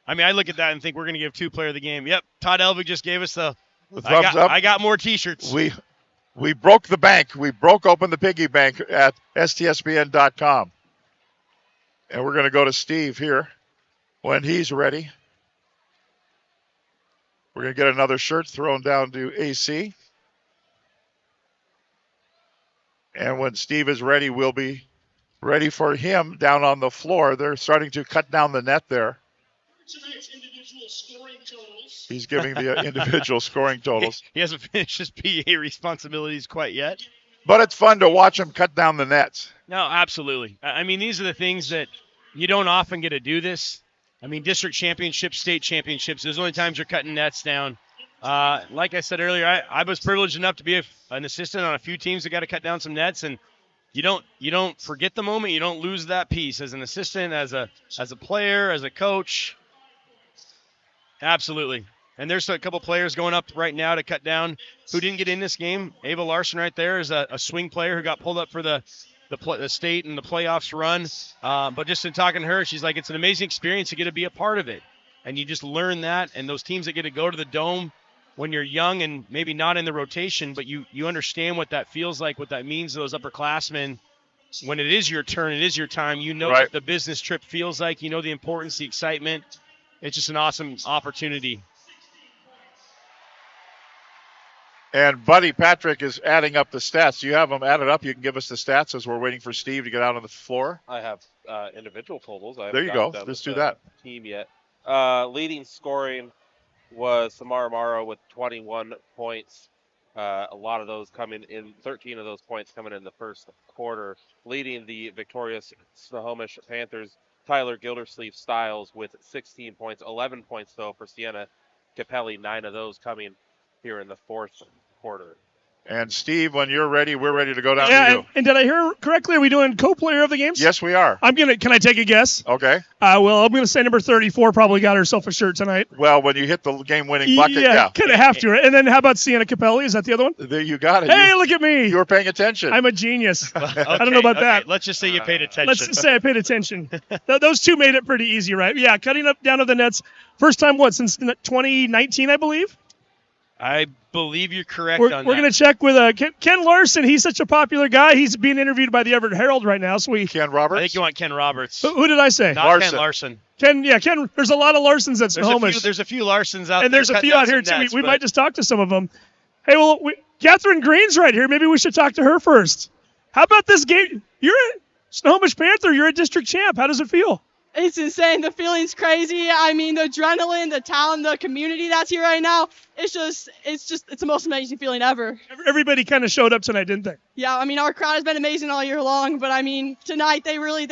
I mean, I look at that and think we're going to give 2 player of the game. Yep, Todd Elvig just gave us the thumbs up. I got more T-shirts. We broke the bank. We broke open the piggy bank at STSPN.com. And we're going to go to Steve here when he's ready. We're going to get another shirt thrown down to AC. And when Steve is ready, we'll be ready for him down on the floor. They're starting to cut down the net there. He's giving the individual scoring totals. He hasn't finished his PA responsibilities quite yet. But it's fun to watch him cut down the nets. No, absolutely. I mean, these are the things that you don't often get to do this. I mean, district championships, state championships, those are the only times you're cutting nets down. Like I said earlier, I was privileged enough to be an assistant on a few teams that got to cut down some nets, and you don't forget the moment. You don't lose that piece as an assistant, as a player, as a coach. Absolutely. And there's a couple players going up right now to cut down who didn't get in this game. Ava Larson right there is a swing player who got pulled up for the state and the playoffs run. But just in talking to her, she's like, it's an amazing experience to get to be a part of it. And you just learn that. And those teams that get to go to the Dome when you're young and maybe not in the rotation, but you understand what that feels like, what that means to those upperclassmen. When it is your turn, it is your time. You know what the business trip feels like. You know the importance, the excitement. It's just an awesome opportunity. And Buddy Patrick is adding up the stats. Do you have them added up? You can give us the stats as we're waiting for Steve to get out on the floor. I have individual totals. There you go. Let's do that. Team yet. Leading scoring was Samara Morrow with 21 points. A lot of those coming in, 13 of those points coming in the first quarter. Leading the victorious Snohomish Panthers, Tyler Gildersleeve-Stiles with 16 points. 11 points, though, for Sienna Capelli. 9 of those coming here in the fourth quarter. And Steve, when you're ready, we're ready to go down to you. And did I hear correctly? Are we doing co-player of the games? Yes, we are. Can I take a guess? Okay. Well, I'm gonna say number 34 probably got herself a shirt tonight. Well, when you hit the game-winning bucket, yeah. Kind of have to. And then how about Sienna Capelli? Is that the other one? There you got it. Hey, look at me. You were paying attention. I'm a genius. I don't know about that. Let's just say you paid attention. Let's just say I paid attention. Those two made it pretty easy, right? Yeah, cutting up down to the nets. First time, since 2019, I believe? I believe you're correct on that. We're going to check with Ken Larson. He's such a popular guy. He's being interviewed by the Everett Herald right now. So Ken Roberts? I think you want Ken Roberts. Who did I say? Not Larson. Ken Larson. Ken. There's a lot of Larsons at Snohomish. There's a few Larsons out there. And there's a few out here, too. We might just talk to some of them. Hey, well, Catherine Green's right here. Maybe we should talk to her first. How about this game? You're a Snohomish Panther. You're a district champ. How does it feel? It's insane. The feeling's crazy. I mean, the adrenaline, the talent, the community that's here right now. It's the most amazing feeling ever. Everybody kind of showed up tonight, didn't they? Yeah, I mean, our crowd has been amazing all year long, but I mean, tonight they really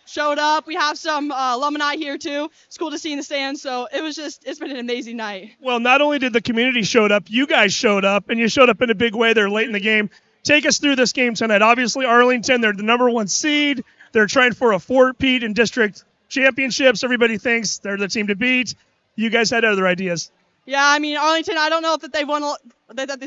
showed up. We have some alumni here too. It's cool to see in the stands. So it's been an amazing night. Well, not only did the community show up, you guys showed up, and you showed up in a big way there late in the game. Take us through this game tonight. Obviously, Arlington, they're the number 1 seed. They're trying for a 4-peat in district championships. Everybody thinks they're the team to beat. You guys had other ideas. Yeah, I mean, Arlington, I don't know if they've won, that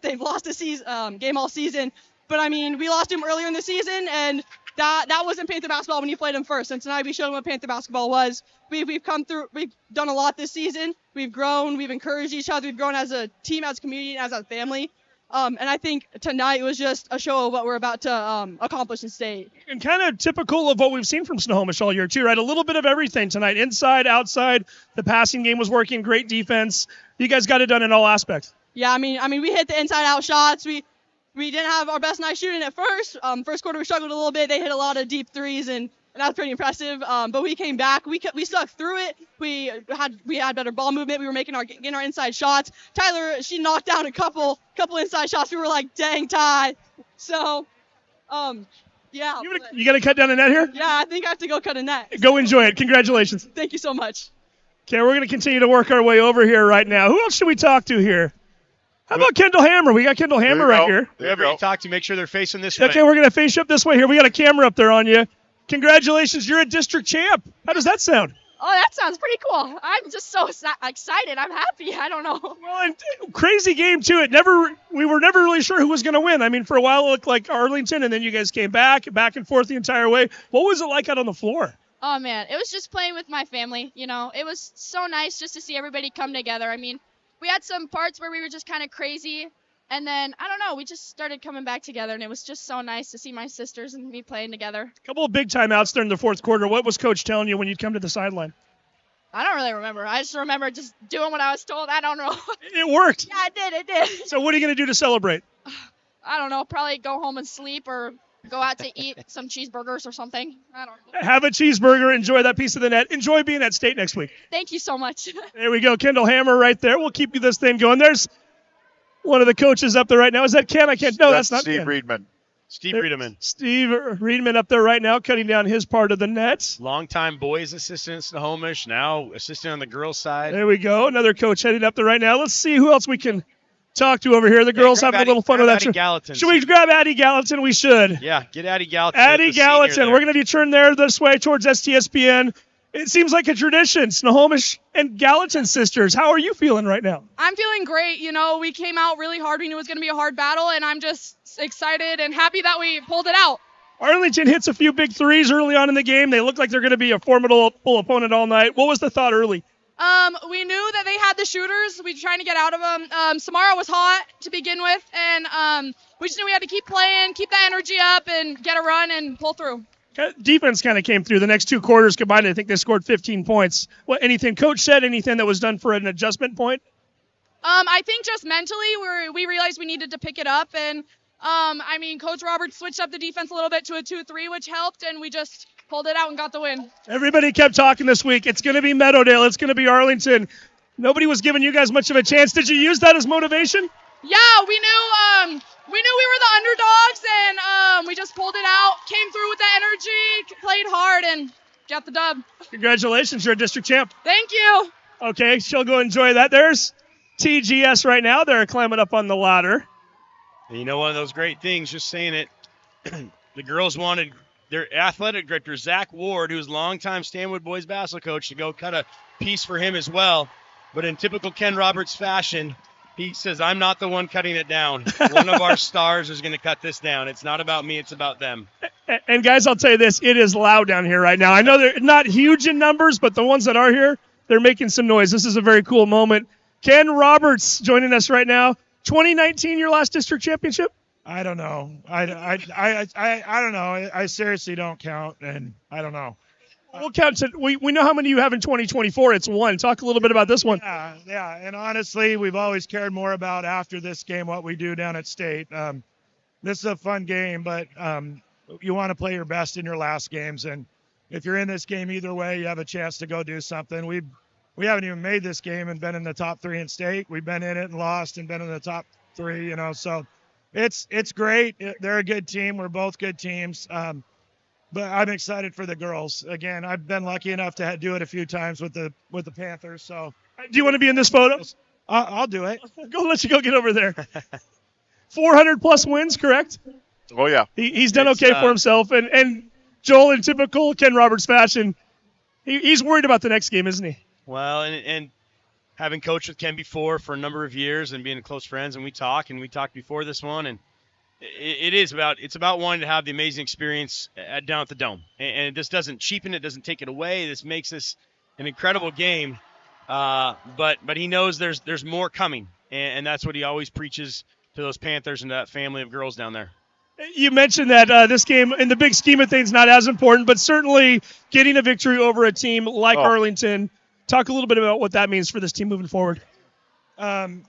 they've lost a season, game all season, but I mean, we lost them earlier in the season, and that wasn't Panther basketball when you played them first. And tonight we showed them what Panther basketball was. We've come through. We've done a lot this season. We've grown. We've encouraged each other. We've grown as a team, as a community, as a family. And I think tonight was just a show of what we're about to accomplish in state. And kind of typical of what we've seen from Snohomish all year, too, right? A little bit of everything tonight. Inside, outside, the passing game was working, great defense. You guys got it done in all aspects. Yeah, I mean, we hit the inside-out shots. We didn't have our best night shooting at first. First quarter, we struggled a little bit. They hit a lot of deep threes, and that was pretty impressive. But we came back. We stuck through it. We had better ball movement. We were getting our inside shots. Tyler, she knocked down a couple inside shots. We were like, dang, Ty. So, yeah. You got to cut down a net here? Yeah, I think I have to go cut a net. Go enjoy it. Congratulations. Thank you so much. Okay, we're going to continue to work our way over here right now. Who else should we talk to here? How about Kendall Hammer? We got Kendall Hammer right here. Whoever you talk to, make sure they're facing this way. Okay, we're going to face you up this way here. We got a camera up there on you. Congratulations, you're a district champ. How does that sound? Oh, that sounds pretty cool. I'm just so excited. I'm happy. I don't know. Well, and crazy game too. We were never really sure who was going to win. I mean, for a while it looked like Arlington, and then you guys came back and forth the entire way. What was it like out on the floor? Oh man, it was just playing with my family. It was so nice just to see everybody come together. I mean, we had some parts where we were just kind of crazy, and then I don't know, we just started coming back together, and it was just so nice to see my sisters and me playing together. A couple of big timeouts during the fourth quarter. What was Coach telling you when you'd come to the sideline? I don't really remember. I just remember just doing what I was told. I don't know. It worked. Yeah, it did. So what are you going to do to celebrate? I don't know. Probably go home and sleep or go out to eat some cheeseburgers or something. I don't know. Have a cheeseburger. Enjoy that piece of the net. Enjoy being at state next week. Thank you so much. There we go. Kendall Hammer right there. We'll keep this thing going. There's one of the coaches up there right now. Is that Ken? I can't. No, that's not Steve Ken. Reedman. Steve Reedman. Steve Reedman up there right now, cutting down his part of the net. Longtime boys assistant at Snohomish, now assistant on the girls' side. There we go. Another coach heading up there right now. Let's see who else we can talk to over here. The girls having a little fun with that. Addie Gallatin. Should we grab Addie Gallatin? We should. Yeah, get Addie Gallatin. Addie Gallatin. We're going to be turned this way towards STSPN. It seems like a tradition. Snohomish and Gallatin sisters. How are you feeling right now? I'm feeling great. We came out really hard. We knew it was going to be a hard battle, and I'm just excited and happy that we pulled it out. Arlington hits a few big threes early on in the game. They look like they're going to be a formidable opponent all night. What was the thought early? We knew that they had the shooters. We were trying to get out of them. Samara was hot to begin with, and we just knew we had to keep playing, keep that energy up, and get a run and pull through. Defense kind of came through. The next two quarters combined, I think they scored 15 points. Anything Coach said, anything that was done for an adjustment point? I think just mentally we realized we needed to pick it up, and Coach Roberts switched up the defense a little bit to a 2-3, which helped, and we just pulled it out and got the win. Everybody kept talking this week. It's going to be Meadowdale. It's going to be Arlington. Nobody was giving you guys much of a chance. Did you use that as motivation? Yeah, we knew we were the underdogs, and we just pulled it out, came through with the energy, played hard, and got the dub. Congratulations, you're a district champ. Thank you. Okay, she'll go enjoy that. There's TGS right now. They're climbing up on the ladder. One of those great things, just saying it, the girls wanted their athletic director, Zach Ward, who's longtime Stanwood boys basketball coach, to go cut a piece for him as well. But in typical Ken Roberts fashion, he says, I'm not the one cutting it down. One of our stars is going to cut this down. It's not about me. It's about them. And, guys, I'll tell you this. It is loud down here right now. I know they're not huge in numbers, but the ones that are here, they're making some noise. This is a very cool moment. Ken Roberts joining us right now. 2019, your last district championship? I don't know. I don't know. I seriously don't count, and I don't know. We'll count to, we know how many you have in 2024. It's one. Talk a little bit about this one. Yeah. And honestly, we've always cared more about after this game what we do down at state. This is a fun game, but you want to play your best in your last games. And if you're in this game either way, you have a chance to go do something. We haven't even made this game and been in the top 3 in state. We've been in it and lost and been in the top 3, so it's great. They're a good team. We're both good teams. But I'm excited for the girls. Again, I've been lucky enough to do it a few times with the Panthers. So, do you want to be in this photo? I'll do it. Let you go get over there. 400 plus wins, correct? Oh yeah. He's done okay for himself. And Joel, in typical Ken Roberts fashion, he's worried about the next game, isn't he? Well, and having coached with Ken before for a number of years and being close friends, and we talked before this one, and it's about wanting to have the amazing experience down at the Dome. And this doesn't cheapen it, doesn't take it away. This makes this an incredible game. But he knows there's more coming, and that's what he always preaches to those Panthers and that family of girls down there. You mentioned that this game, in the big scheme of things, not as important, but certainly getting a victory over a team like Arlington. Talk a little bit about what that means for this team moving forward. Don't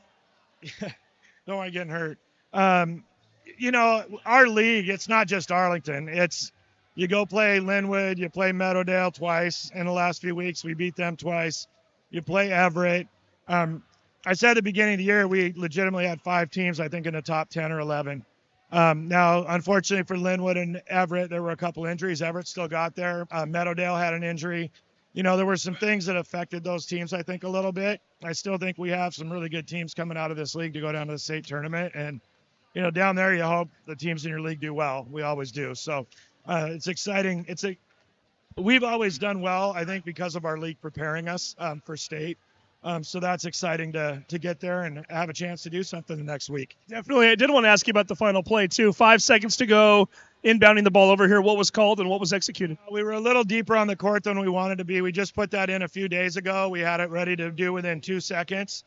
want to get hurt. Our league, it's not just Arlington. It's you go play Linwood, you play Meadowdale twice. In the last few weeks, we beat them twice. You play Everett. I said at the beginning of the year, we legitimately had 5 teams, I think, in the top 10 or 11. Now, unfortunately for Linwood and Everett, there were a couple injuries. Everett still got there. Meadowdale had an injury. There were some things that affected those teams, I think, a little bit. I still think we have some really good teams coming out of this league to go down to the state tournament. And, down there, you hope the teams in your league do well. We always do. So it's exciting. we've always done well, I think, because of our league preparing us for state. So that's exciting to get there and have a chance to do something the next week. Definitely. I did want to ask you about the final play, too. 5 seconds to go, inbounding the ball over here. What was called and what was executed? We were a little deeper on the court than we wanted to be. We just put that in a few days ago. We had it ready to do within 2 seconds.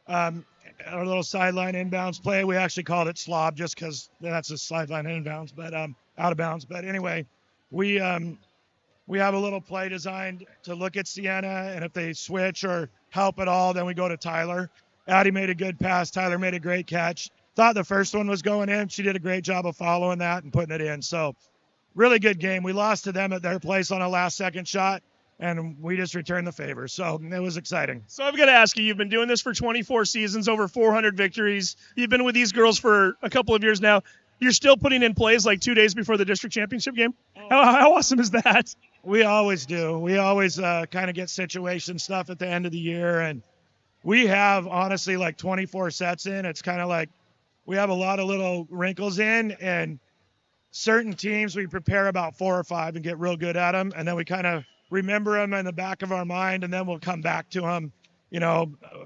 Our little sideline inbounds play, we actually called it slob just because that's a sideline inbounds, but out of bounds. But anyway, we have a little play designed to look at Sienna, and if they switch or help at all, then we go to Tyler. Addie made a good pass. Tyler made a great catch. Thought the first one was going in. She did a great job of following that and putting it in. So really good game. We lost to them at their place on a last-second shot, and we just returned the favor. So it was exciting. So I've got to ask you, you've been doing this for 24 seasons, over 400 victories. You've been with these girls for a couple of years now. You're still putting in plays like 2 days before the district championship game? How awesome is that? We always do. We always kind of get situation stuff at the end of the year, and we have, honestly, like 24 sets in. It's kind of like we have a lot of little wrinkles in, and certain teams we prepare about 4 or 5 and get real good at them, and then we kind of remember them in the back of our mind, and then we'll come back to them,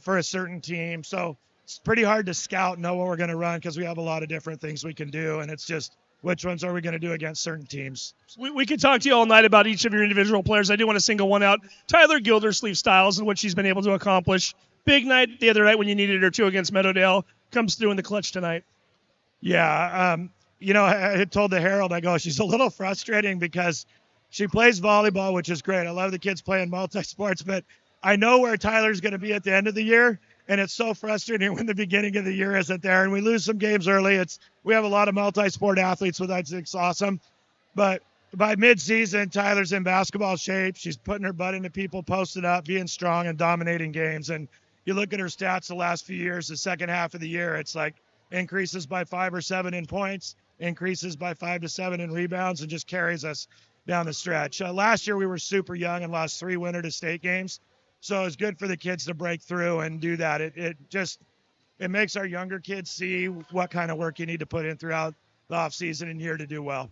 for a certain team. So it's pretty hard to scout and know what we're going to run because we have a lot of different things we can do, and it's just which ones are we going to do against certain teams. We could talk to you all night about each of your individual players. I do want to single one out. Tyler Gildersleeve-Styles and what she's been able to accomplish. Big night the other night when you needed her to against Meadowdale. Comes through in the clutch tonight. Yeah, I had told the Herald, I go, she's a little frustrating because she plays volleyball, which is great. I love the kids playing multi-sports, but I know where Tyler's going to be at the end of the year, and it's so frustrating when the beginning of the year isn't there, and we lose some games early. We have a lot of multi-sport athletes, so that's awesome. But by mid-season, Tyler's in basketball shape. She's putting her butt into people, posted up, being strong and dominating games. And you look at her stats the last few years, the second half of the year, it's like increases by 5 or 7 in points, increases by 5 to 7 in rebounds, and just carries us down the stretch. Last year we were super young and lost 3 winter to state games. So it's good for the kids to break through and do that. It makes our younger kids see what kind of work you need to put in throughout the offseason and year to do well.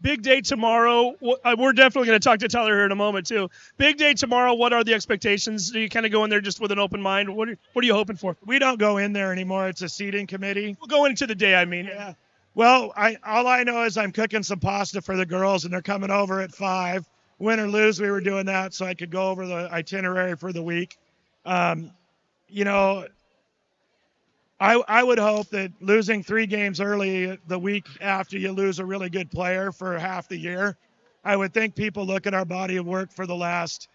Big day tomorrow. We're definitely going to talk to Tyler here in a moment, too. Big day tomorrow. What are the expectations? Do you kind of go in there just with an open mind? What are you hoping for? We don't go in there anymore. It's a seating committee. We'll go into the day, I mean. Yeah. Well, all I know is I'm cooking some pasta for the girls, and they're coming over at 5. Win or lose, we were doing that so I could go over the itinerary for the week. I would hope that losing 3 games early the week after you lose a really good player for half the year, I would think people look at our body of work for the last,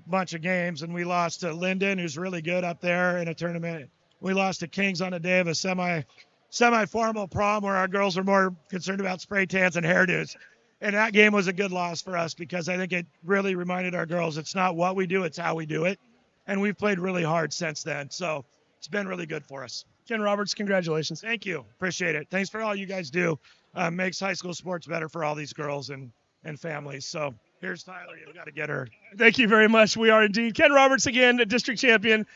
bunch of games. And we lost to Linden, who's really good up there in a tournament. We lost to Kings on a day of a semi-formal prom where our girls are more concerned about spray tans and hairdos. And that game was a good loss for us because I think it really reminded our girls it's not what we do, it's how we do it. And we've played really hard since then. So it's been really good for us. Ken Roberts, congratulations. Thank you. Appreciate it. Thanks for all you guys do. Makes high school sports better for all these girls and families. So here's Tyler. You've got to get her. Thank you very much. We are indeed. Ken Roberts again, a district champion.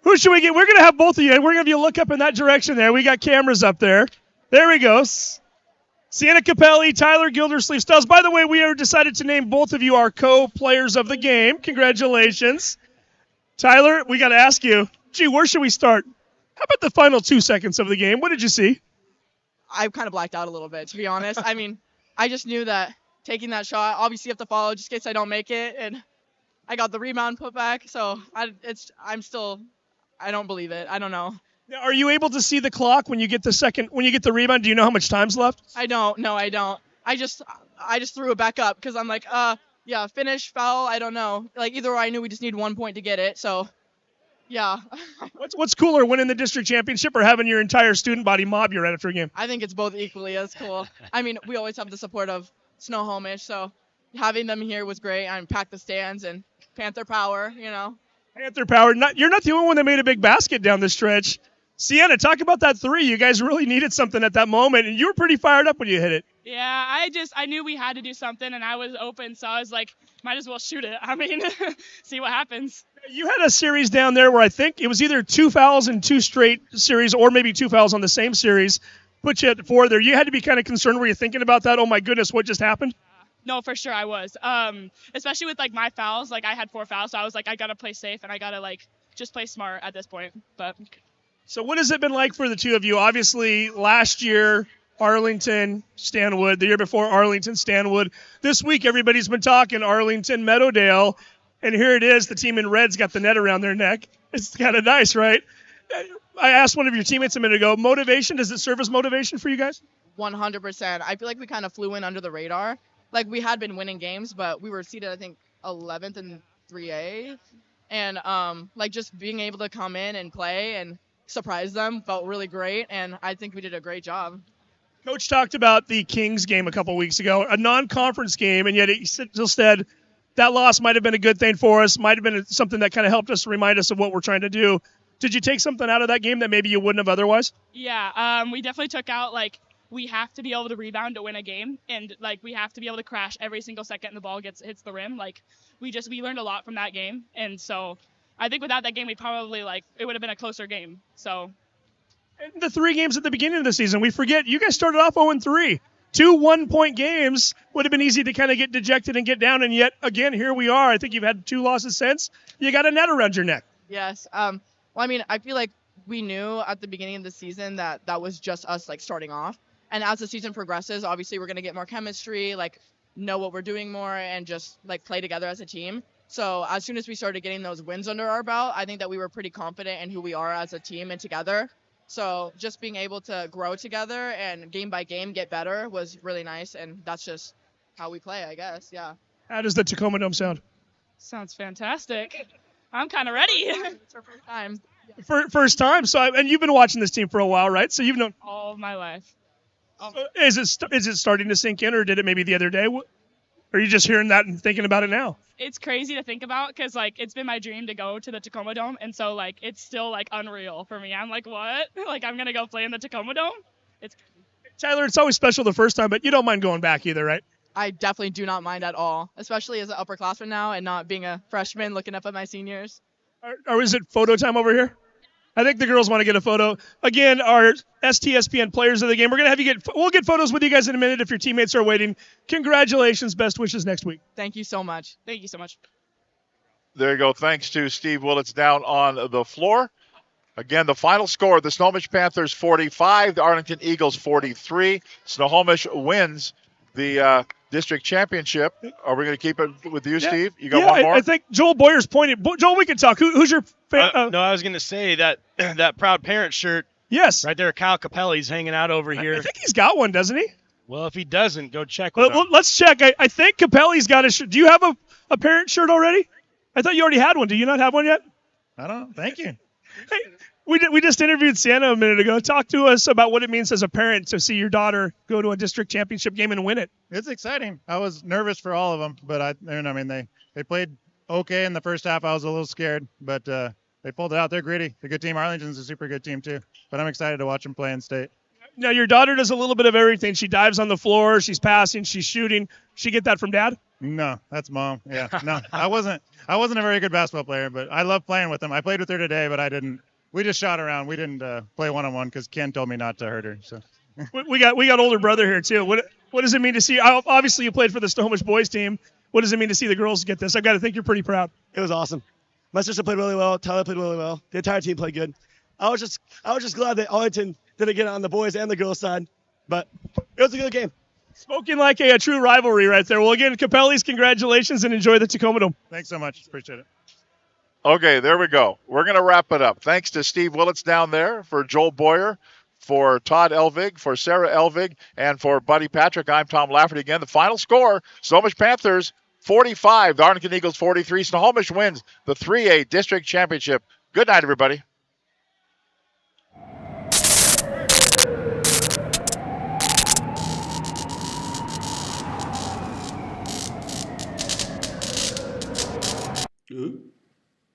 Who should we get? We're going to have both of you. We're going to have you look up in that direction there. We got cameras up there. There we go. Sienna Capelli, Tyler Gildersleeve-Styles. By the way, we have decided to name both of you our co-players of the game. Congratulations. Tyler, we got to ask you, where should we start? How about the final 2 seconds of the game? What did you see? I kind of blacked out a little bit, to be honest. I mean, I just knew that taking that shot, obviously you have to follow just in case I don't make it, and I got the rebound put back, so I don't believe it. I don't know. Now, are you able to see the clock when you get the rebound? Do you know how much time's left? I don't. No, I don't. I just threw it back up because I'm like, yeah, finish, foul, I don't know. Like, either way, I knew we just need 1 point to get it, so, yeah. What's cooler, winning the district championship or having your entire student body mob you right after a game? I think it's both equally as cool. I mean, we always have the support of Snohomish, so having them here was great. I packed the stands and Panther Power, Panther Power. You're not the only one that made a big basket down the stretch. Sienna, talk about that 3. You guys really needed something at that moment, and you were pretty fired up when you hit it. Yeah, I knew we had to do something, and I was open, so I was like, might as well shoot it. I mean, see what happens. You had a series down there where I think it was either 2 fouls in 2 straight series or maybe 2 fouls on the same series. Put you at 4 there. You had to be kind of concerned. Were you thinking about that? Oh, my goodness, what just happened? No, for sure I was. Especially with like my fouls. Like I had 4 fouls, so I was like, I gotta play safe and I gotta like just play smart at this point. But So what has it been like for the two of you? Obviously, last year, Arlington, Stanwood. The year before, Arlington, Stanwood. This week, everybody's been talking Arlington, Meadowdale. And here it is. The team in red's got the net around their neck. It's kind of nice, right? I asked one of your teammates a minute ago, motivation, does it serve as motivation for you guys? 100%. I feel like we kind of flew in under the radar. Like, we had been winning games, but we were seated, I think, 11th in 3A. And, like, just being able to come in and play and surprise them felt really great, and I think we did a great job. Coach talked about the Kings game a couple weeks ago, a non-conference game, and yet he still said that loss might have been a good thing for us, might have been something that kind of helped us remind us of what we're trying to do. Did you take something out of that game that maybe you wouldn't have otherwise? Yeah, we definitely took out, like, we have to be able to rebound to win a game, and, like, we have to be able to crash every single second the ball hits the rim. Like, we learned a lot from that game, and so I think without that game, we probably, like, it would have been a closer game, so. And the 3 games at the beginning of the season, we forget, you guys started off 0-3. 2 1-point games would have been easy to kind of get dejected and get down, and yet, again, here we are. I think you've had 2 losses since. You got a net around your neck. Yes. Well, I mean, I feel like we knew at the beginning of the season that was just us, like, starting off. And as the season progresses, obviously we're going to get more chemistry, like, know what we're doing more, and just, like, play together as a team. So as soon as we started getting those wins under our belt, I think that we were pretty confident in who we are as a team and together. So just being able to grow together and game by game get better was really nice, and that's just how we play, I guess, yeah. How does the Tacoma Dome sound? Sounds fantastic. I'm kind of ready. It's our first time. First time. So, and you've been watching this team for a while, right? So you've known all of my life. Is it starting to sink in, or did it maybe the other day? Or are you just hearing that and thinking about it now? It's crazy to think about because, like, it's been my dream to go to the Tacoma Dome, and so, like, it's still, like, unreal for me. I'm like, what? Like, I'm going to go play in the Tacoma Dome? It's Tyler, it's always special the first time, but you don't mind going back either, right? I definitely do not mind at all, especially as an upperclassman now and not being a freshman looking up at my seniors. Or is it photo time over here? I think the girls want to get a photo. Again, our STSPN players of the game. We're going to have we'll get photos with you guys in a minute if your teammates are waiting. Congratulations. Best wishes next week. Thank you so much. Thank you so much. There you go. Thanks to Steve Willits down on the floor. Again, the final score, the Snohomish Panthers 45, the Arlington Eagles 43. Snohomish wins the district championship. Are we going to keep it with you, Steve? You got one more? I think Joel Boyer's pointing. Joel, we can talk. Who's your fan? No, I was going to say that proud parent shirt. Yes. Right there, Kyle Capelli's hanging out over here. I think he's got one, doesn't he? Well, if he doesn't, go check with him. Well, let's check. I think Capelli's got a shirt. Do you have a parent shirt already? I thought you already had one. Do you not have one yet? I don't. Thank you. Hey, we just interviewed Sienna a minute ago. Talk to us about what it means as a parent to see your daughter go to a district championship game and win it. It's exciting. I was nervous for all of them, but they played okay in the first half. I was a little scared, but they pulled it out. They're gritty. They're a good team. Arlington's a super good team too, but I'm excited to watch them play in state. Now, your daughter does a little bit of everything. She dives on the floor. She's passing. She's shooting. She get that from dad? No, that's mom. Yeah, no, I wasn't a very good basketball player, but I love playing with them. I played with her today, but I didn't. We just shot around. We didn't play one-on-one because Ken told me not to hurt her. So we got older brother here too. What does it mean to see? Obviously, you played for the Snohomish boys team. What does it mean to see the girls get this? I've got to think you're pretty proud. It was awesome. My sister played really well. Tyler played really well. The entire team played good. I was just glad that Arlington didn't get it on the boys and the girls side, but it was a good game. Spoken like a true rivalry right there. Well, again, Capelli's, congratulations and enjoy the Tacoma Dome. Thanks so much. Appreciate it. Okay, there we go. We're going to wrap it up. Thanks to Steve Willits down there, for Joel Boyer, for Todd Elvig, for Sarah Elvig, and for Buddy Patrick. I'm Tom Lafferty again. The final score, Snohomish Panthers 45, the Arlington Eagles 43. Snohomish wins the 3A district championship. Good night, everybody.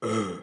Huh?